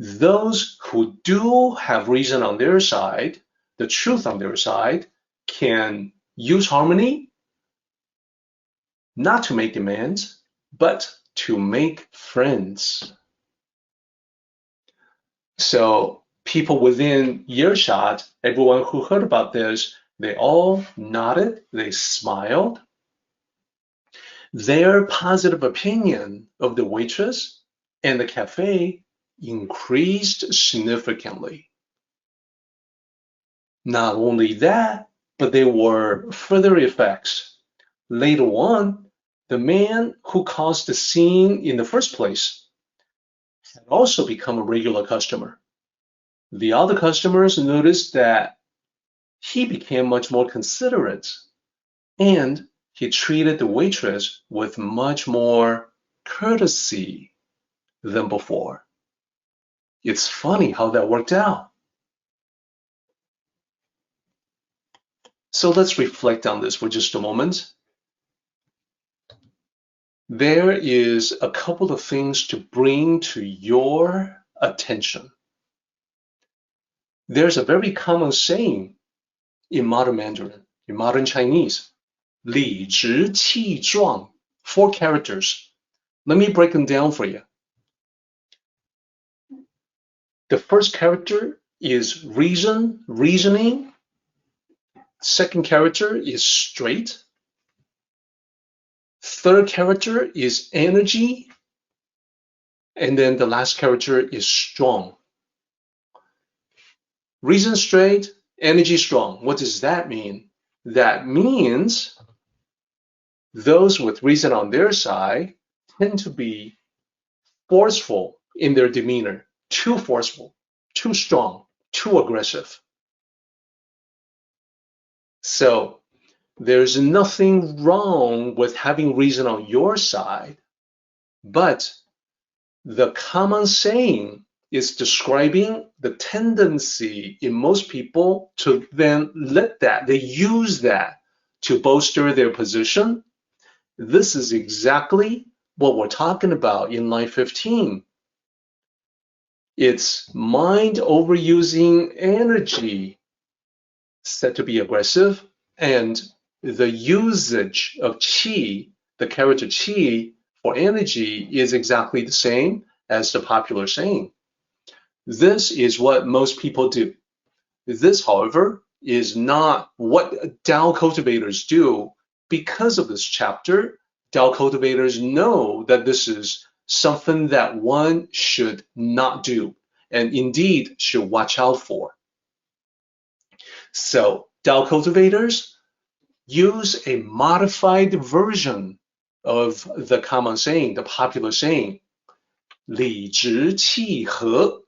Speaker 1: Those who do have reason on their side, the truth on their side, can use harmony not to make demands, but to make friends. So people within earshot, everyone who heard about this, they all nodded, they smiled. Their positive opinion of the waitress and the cafe increased significantly. Not only that, but there were further effects. Later on, the man who caused the scene in the first place had also become a regular customer. The other customers noticed that he became much more considerate, and he treated the waitress with much more courtesy than before. It's funny how that worked out. So let's reflect on this for just a moment. There is a couple of things to bring to your attention. There's a very common saying in modern Mandarin, in modern Chinese, 理直气壮, 4 characters. Let me break them down for you. The first character is reasoning. Second character is straight. Third character is energy. And then the last character is strong. Reason straight, energy strong. What does that mean? That means those with reason on their side tend to be forceful in their demeanor, too forceful, too strong, too aggressive. So there's nothing wrong with having reason on your side, but the common saying is describing the tendency in most people to then they use that to bolster their position. This is exactly what we're talking about in line 15. It's mind overusing energy said to be aggressive, and the usage of qi, the character qi for energy, is exactly the same as the popular saying. This is what most people do. This, however, is not what Tao cultivators do. Because of this chapter, Tao cultivators know that this is something that one should not do, and indeed should watch out for. So Tao cultivators use a modified version of the common saying, the popular saying, 理直气和.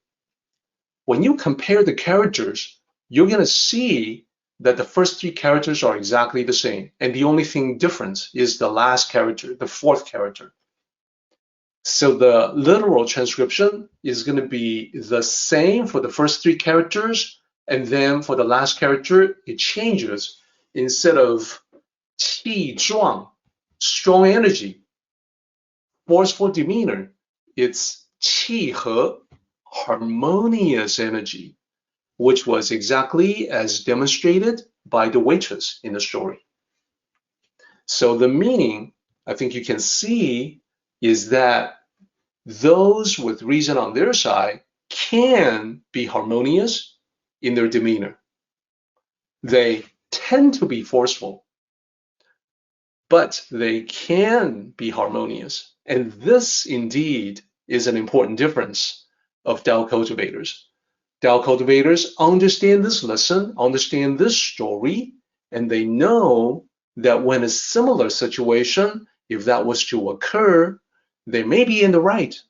Speaker 1: When you compare the characters, you're going to see that the first 3 characters are exactly the same, and the only thing different is the last character, the 4th character. So the literal transcription is going to be the same for the first 3 characters, and then for the last character, it changes. Instead of 气壮, strong energy, forceful demeanor, it's 气和, harmonious energy, which was exactly as demonstrated by the waitress in the story. So the meaning, I think you can see, is that those with reason on their side can be harmonious in their demeanor. They tend to be forceful, but they can be harmonious. And this indeed is an important difference of Tao cultivators. Tao cultivators understand this lesson, understand this story, and they know that when a similar situation, if that was to occur, they may be in the right.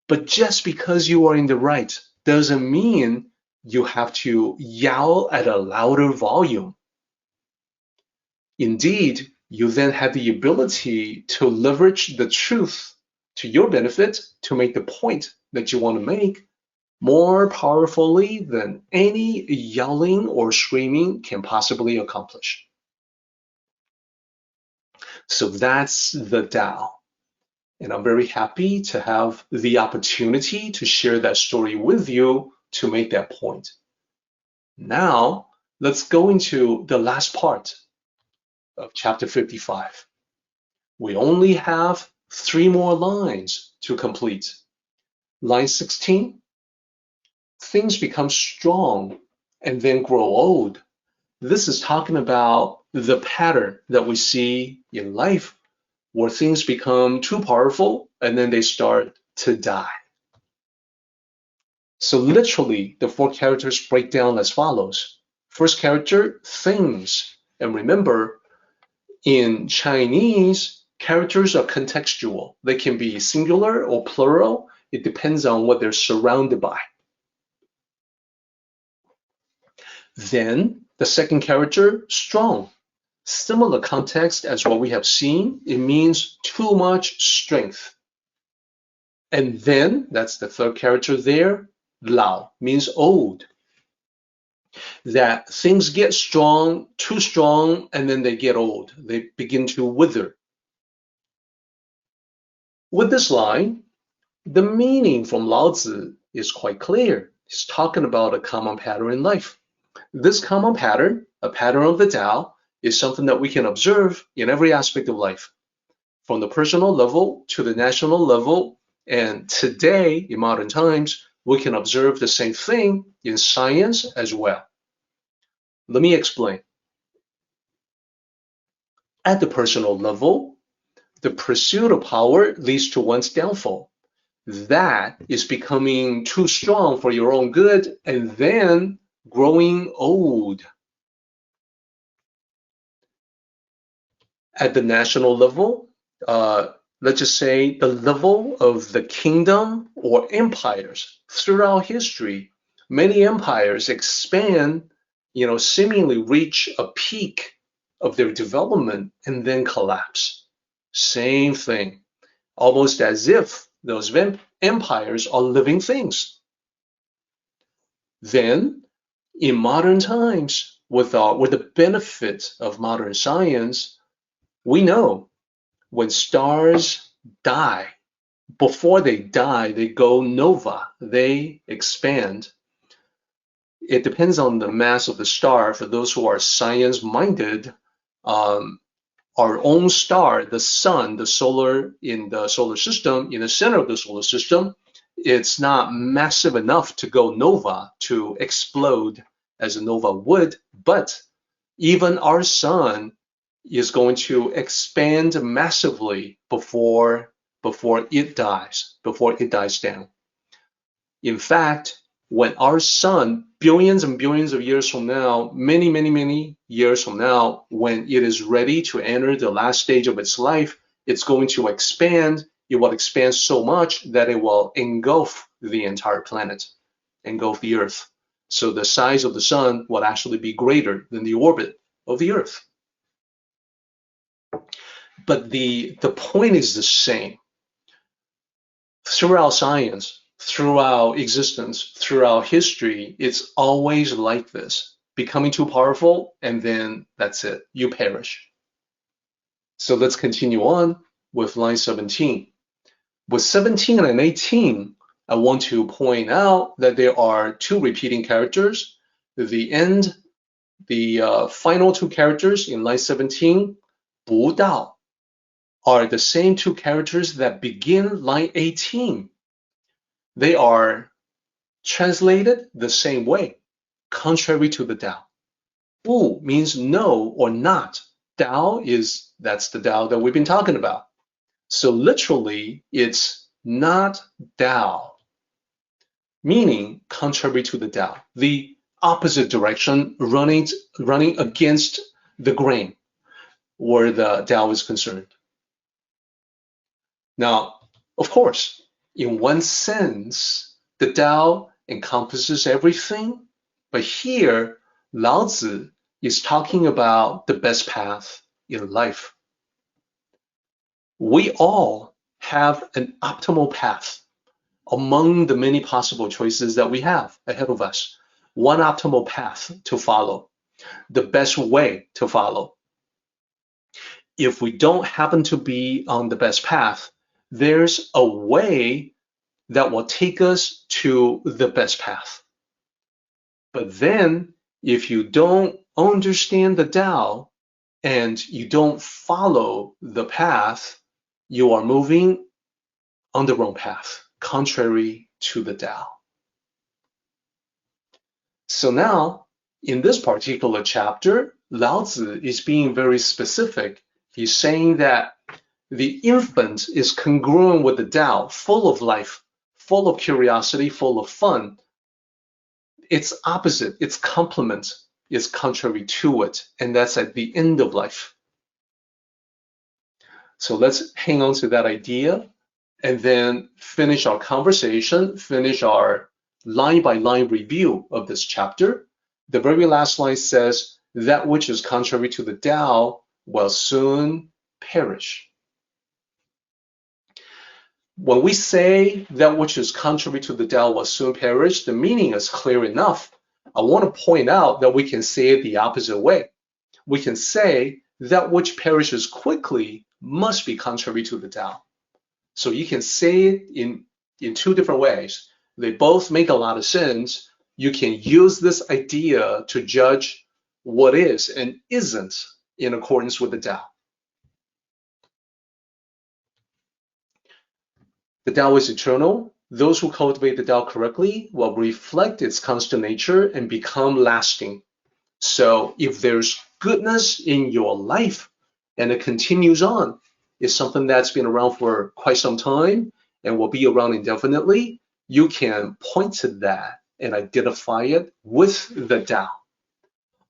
Speaker 1: But just because you are in the right doesn't mean you have to yell at a louder volume. Indeed, you then have the ability to leverage the truth to your benefit to make the point that you want to make more powerfully than any yelling or screaming can possibly accomplish. So that's the Tao. And I'm very happy to have the opportunity to share that story with you to make that point. Now, let's go into the last part of chapter 55. We only have 3 more lines to complete. Line 16, things become strong and then grow old. This is talking about the pattern that we see in life where things become too powerful and then they start to die. So literally, the 4 characters break down as follows. First character, things. And remember, in Chinese, characters are contextual. They can be singular or plural. It depends on what they're surrounded by. Then the second character, strong. Similar context as what we have seen. It means too much strength. And then, that's the third character there, lao, means old. That things get strong, too strong, and then they get old. They begin to wither. With this line, the meaning from Lao Tzu is quite clear. He's talking about a common pattern in life. This common pattern, a pattern of the Tao, is something that we can observe in every aspect of life, from the personal level to the national level. And today, in modern times, we can observe the same thing in science as well. Let me explain. At the personal level, the pursuit of power leads to one's downfall. That is becoming too strong for your own good and then growing old. At the national level, let's just say the level of the kingdom or empires. Throughout history, many empires expand, seemingly reach a peak of their development and then collapse. Same thing, almost as if those empires are living things. Then, in modern times, with the benefit of modern science, we know when stars die, before they die, they go nova, they expand. It depends on the mass of the star. For those who are science-minded, our own star, the sun, in the solar system, in the center of the solar system, it's not massive enough to go nova, to explode as a nova would, but even our sun is going to expand massively before it dies down. In fact, when our sun, billions and billions of years from now, many years from now, when it is ready to enter the last stage of its life, it's going to expand. It will expand so much that it will engulf the entire planet, engulf the Earth. So the size of the sun will actually be greater than the orbit of the Earth. But the point is the same. Throughout science, throughout existence, throughout history, it's always like this. Becoming too powerful, and then that's it. You perish. So let's continue on with line 17. With 17 and 18, I want to point out that there are 2 repeating characters. The final 2 characters in line 17, 不道, are the same 2 characters that begin line 18. They are translated the same way, contrary to the Tao. 不 means no or not. Tao that's the Tao that we've been talking about. So literally, it's not Tao, meaning contrary to the Tao, the opposite direction, running against the grain where the Tao is concerned. Now, of course, in one sense, the Tao encompasses everything But here, Laozi is talking about the best path in life. We all have an optimal path among the many possible choices that we have ahead of us. One optimal path to follow, the best way to follow. If we don't happen to be on the best path, there's a way that will take us to the best path. But then, if you don't understand the Tao and you don't follow the path, you are moving on the wrong path, contrary to the Tao. So now, in this particular chapter, Laozi is being very specific. He's saying that the infant is congruent with the Tao, full of life, full of curiosity, full of fun. Its opposite, its complement, is contrary to it, and that's at the end of life. So let's hang on to that idea and then finish our conversation, finish our line-by-line review of this chapter. The very last line says, that which is contrary to the Tao will soon perish. When we say that which is contrary to the Tao will soon perish, the meaning is clear enough. I want to point out that we can say it the opposite way. We can say that which perishes quickly must be contrary to the Tao. So you can say it in two different ways. They both make a lot of sense. You can use this idea to judge what is and isn't in accordance with the Tao. The Tao is eternal. Those who cultivate the Tao correctly will reflect its constant nature and become lasting. So if there's goodness in your life and it continues on, it's something that's been around for quite some time and will be around indefinitely, you can point to that and identify it with the Tao.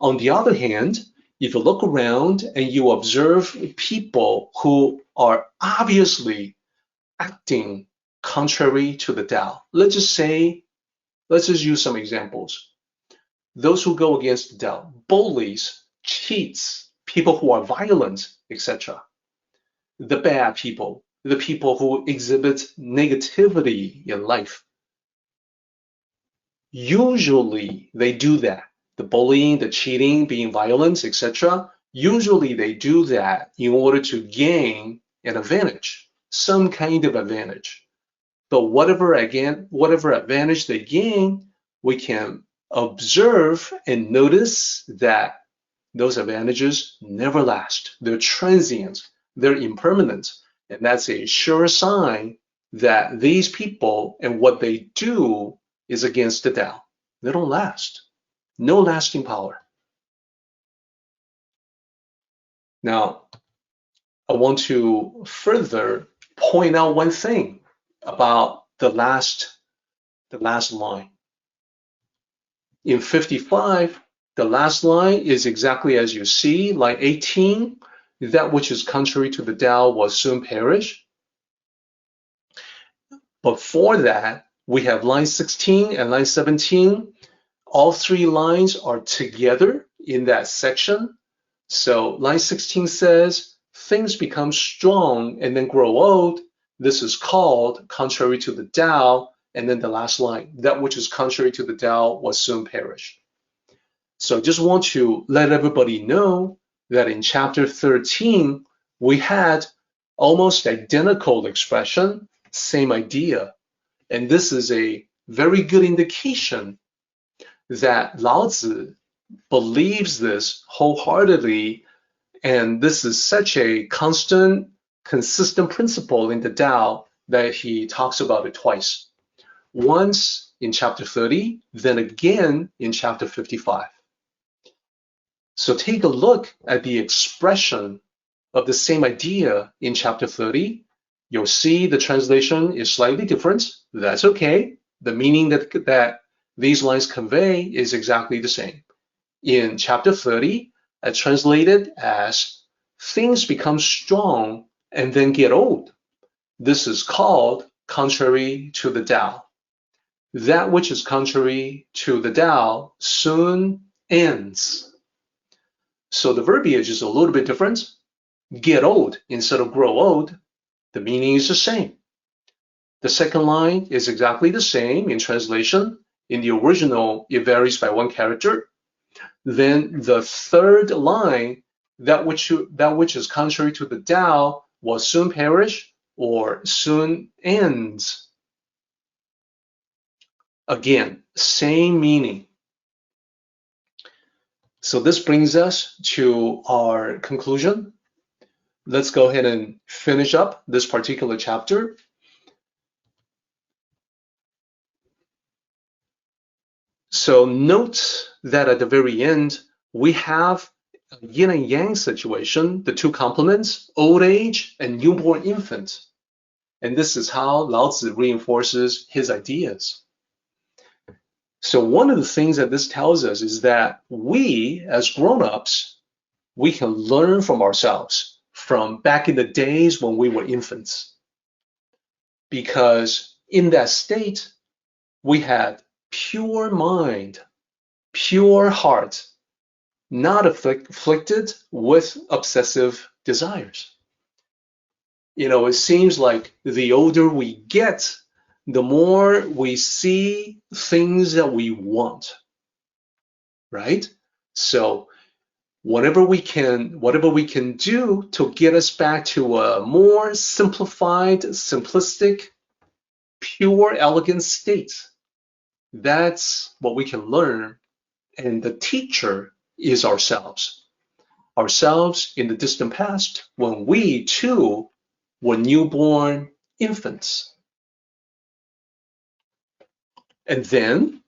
Speaker 1: On the other hand, if you look around and you observe people who are obviously acting contrary to the Tao, let's just use some examples. Those who go against the Tao, bullies, cheats, people who are violent, etc. The bad people, the people who exhibit negativity in life. Usually they do that. The bullying, the cheating, being violent, etc. Usually they do that in order to gain an advantage, some kind of advantage. But whatever advantage they gain, we can observe and notice that those advantages never last. They're transient, they're impermanent, and that's a sure sign that these people and what they do is against the Tao. They don't last. No lasting power. Now, I want to further point out one thing about the last line. In 55, the last line is exactly as you see, line 18, that which is contrary to the Tao will soon perish. Before that, we have line 16 and line 17. All three lines are together in that section. So line 16 says, things become strong and then grow old. This is called contrary to the Tao. And then the last line, that which is contrary to the Tao will soon perish. So I just want to let everybody know that in chapter 13, we had almost identical expression, same idea. And this is a very good indication that Laozi believes this wholeheartedly, and this is such a constant, consistent principle in the Tao that he talks about it twice. Once in chapter 30, then again in chapter 55. So take a look at the expression of the same idea in chapter 30. You'll see the translation is slightly different. That's okay. The meaning that these lines convey is exactly the same. In chapter 30, I translated as things become strong and then get old. This is called contrary to the Tao. that which is contrary to the Tao soon ends. So the verbiage is a little bit different. Get old instead of grow old. The meaning is the same. The second line is exactly the same in translation. In the original, it varies by one character. Then the third line, that which is contrary to the Tao will soon perish or soon ends. Again, same meaning. So this brings us to our conclusion. Let's go ahead and finish up this particular chapter. So note that at the very end, we have a yin and yang situation, the two complements, old age and newborn infant. And this is how Lao Tzu reinforces his ideas. So one of the things that this tells us is that we, as grown-ups, we can learn from ourselves from back in the days when we were infants. Because in that state, we had pure mind, pure heart, not afflicted with obsessive desires. You know, it seems like the older we get, the more we see things that we want, right? So whatever we can do to get us back to a more simplified, simplistic, pure, elegant state, that's what we can learn. And the teacher is ourselves. Ourselves in the distant past, when we too were newborn infants. And then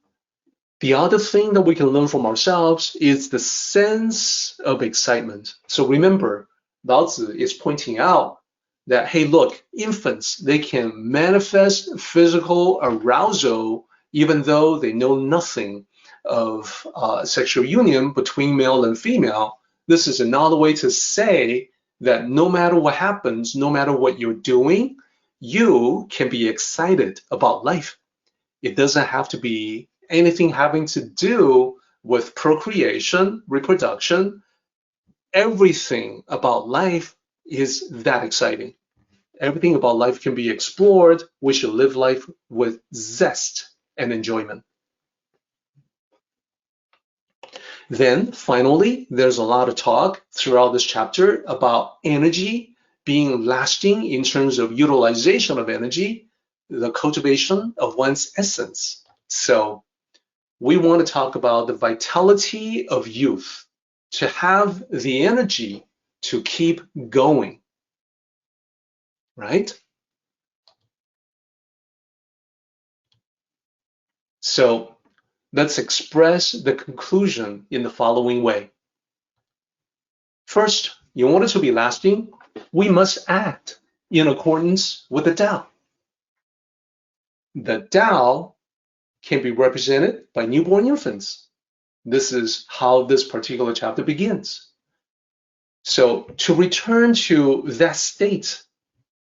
Speaker 1: the other thing that we can learn from ourselves is the sense of excitement. So remember, Lao Tzu is pointing out that, hey, look, infants, they can manifest physical arousal even though they know nothing of sexual union between male and female. This is another way to say that no matter what happens, no matter what you're doing, you can be excited about life. It doesn't have to be anything having to do with procreation, reproduction. Everything about life is that exciting. Everything about life can be explored. We should live life with zest and enjoyment. Then finally, there's a lot of talk throughout this chapter about energy being lasting in terms of utilization of energy, the cultivation of one's essence. So we want to talk about the vitality of youth, to have the energy to keep going, right? So let's express the conclusion in the following way. First, in order to be lasting, we must act in accordance with the Tao. The Tao can be represented by newborn infants. This is how this particular chapter begins. So to return to that state,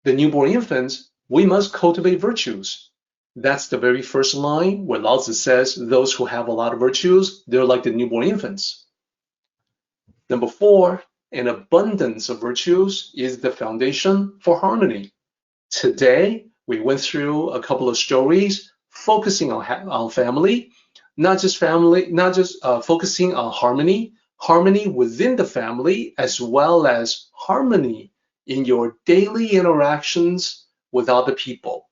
Speaker 1: the newborn infants, we must cultivate virtues. That's the very first line where Lao Tzu says those who have a lot of virtues, they're like the newborn infants. Number 4, an abundance of virtues is the foundation for harmony. Today, we went through a couple of stories focusing on family, not just focusing on harmony within the family, as well as harmony in your daily interactions with other people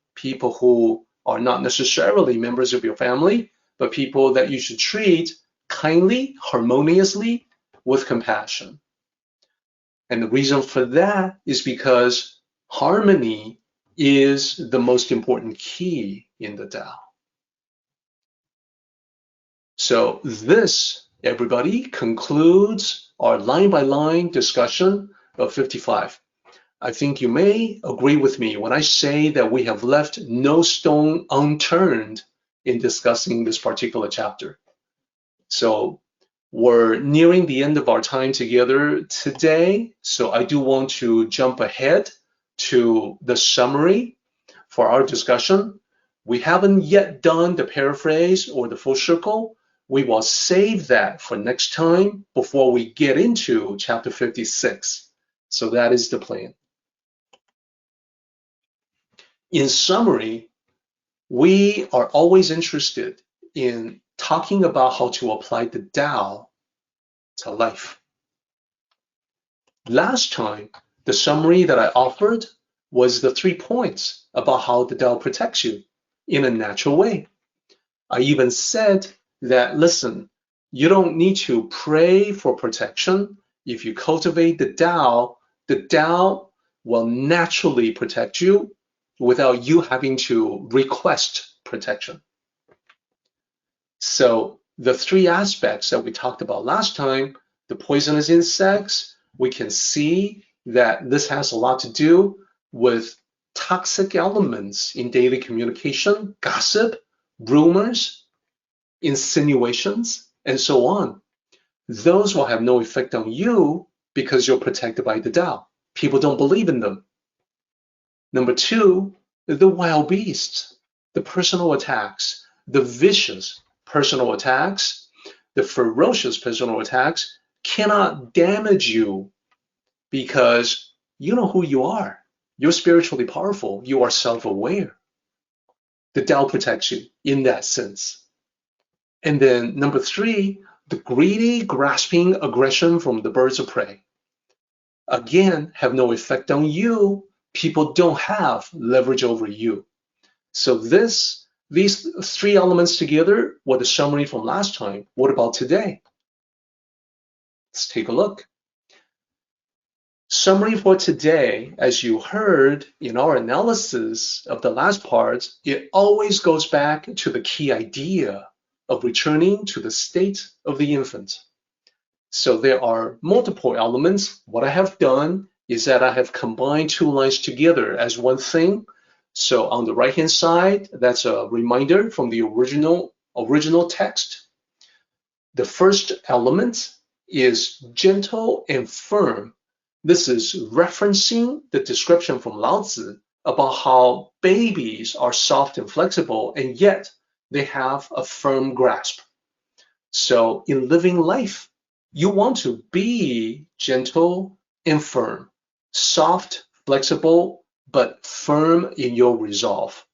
Speaker 1: who are not necessarily members of your family, but people that you should treat kindly, harmoniously, with compassion. And the reason for that is because harmony is the most important key in the Tao. So this, everybody, concludes our line-by-line discussion of 55. I think you may agree with me when I say that we have left no stone unturned in discussing this particular chapter. So we're nearing the end of our time together today, so I do want to jump ahead to the summary for our discussion. We haven't yet done the paraphrase or the full circle. We will save that for next time before we get into chapter 56. So that is the plan. In summary, we are always interested in talking about how to apply the Tao to life. Last time, the summary that I offered was the 3 points about how the Tao protects you in a natural way. I even said that, listen, you don't need to pray for protection. If you cultivate the Tao will naturally protect you without you having to request protection. So the 3 aspects that we talked about last time, the poisonous insects, we can see that this has a lot to do with toxic elements in daily communication, gossip, rumors, insinuations, and so on. Those will have no effect on you because you're protected by the Tao. People don't believe in them. Number 2, the wild beasts, the personal attacks, the vicious personal attacks, the ferocious personal attacks cannot damage you because you know who you are. You're spiritually powerful. You are self-aware. The Tao protects you in that sense. And then number 3, the greedy, grasping aggression from the birds of prey. Again, have no effect on you. People don't have leverage over you. So these 3 elements together were the summary from last time. What about today? Let's take a look. Summary for today, as you heard in our analysis of the last part, it always goes back to the key idea of returning to the state of the infant. So there are multiple elements. What I have done is that I have combined 2 lines together as one thing. So on the right-hand side, that's a reminder from the original text. The first element is gentle and firm. This is referencing the description from Lao Tzu about how babies are soft and flexible, and yet they have a firm grasp. So in living life, you want to be gentle and firm, soft, flexible, but firm in your resolve.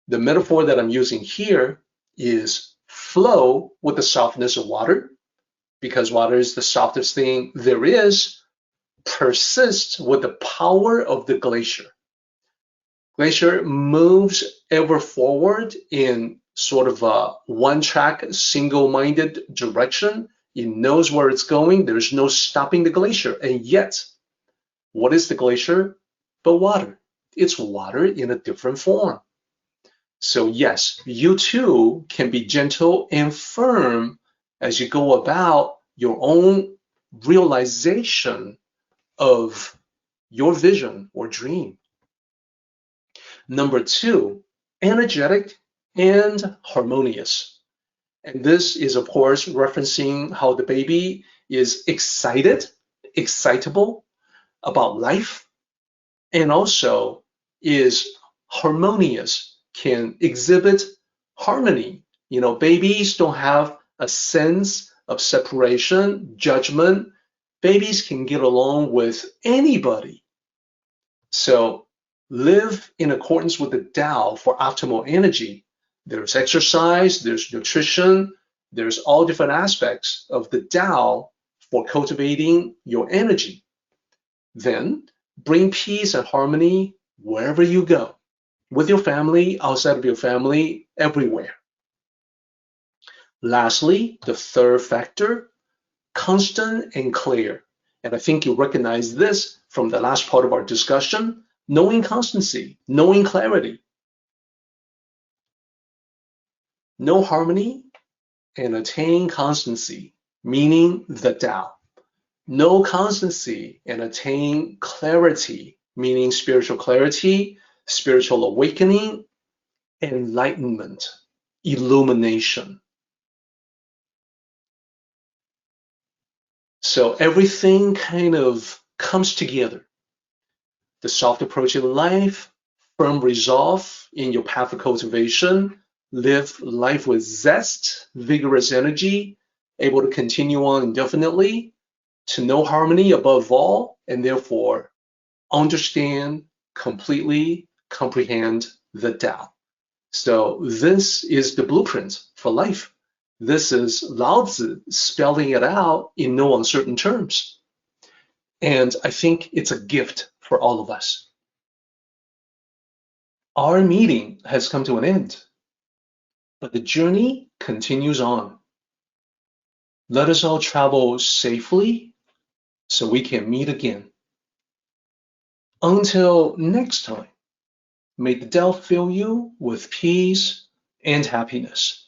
Speaker 1: The metaphor that I'm using here is flow with the softness of water, because water is the softest thing there is. Persist with the power of the glacier. Glacier moves ever forward in sort of a one-track, single-minded direction. It knows where it's going. There's no stopping the glacier. And yet, what is the glacier but water? It's water in a different form. So yes, you too can be gentle and firm as you go about your own realization of your vision or dream. Number 2, energetic and harmonious. And this is, of course, referencing how the baby is excited, excitable about life, and also is harmonious, can exhibit harmony. You know, babies don't have a sense of separation, judgment. Babies can get along with anybody. So live in accordance with the Tao for optimal energy. There's exercise, there's nutrition, there's all different aspects of the Tao for cultivating your energy. Then bring peace and harmony wherever you go, with your family, outside of your family, everywhere. Lastly, the third factor, constant and clear. And I think you recognize this from the last part of our discussion, knowing constancy, knowing clarity. Know harmony and attain constancy, meaning the Tao. Know constancy and attain clarity, meaning spiritual clarity, spiritual awakening, enlightenment, illumination. So everything kind of comes together. The soft approach in life, firm resolve in your path of cultivation, live life with zest, vigorous energy, able to continue on indefinitely, to know harmony above all, and therefore understand, completely comprehend the Tao. So this is the blueprint for life. This is Lao Tzu spelling it out in no uncertain terms. And I think it's a gift for all of us. Our meeting has come to an end, but the journey continues on. Let us all travel safely so we can meet again. Until next time, may the Tao fill you with peace and happiness.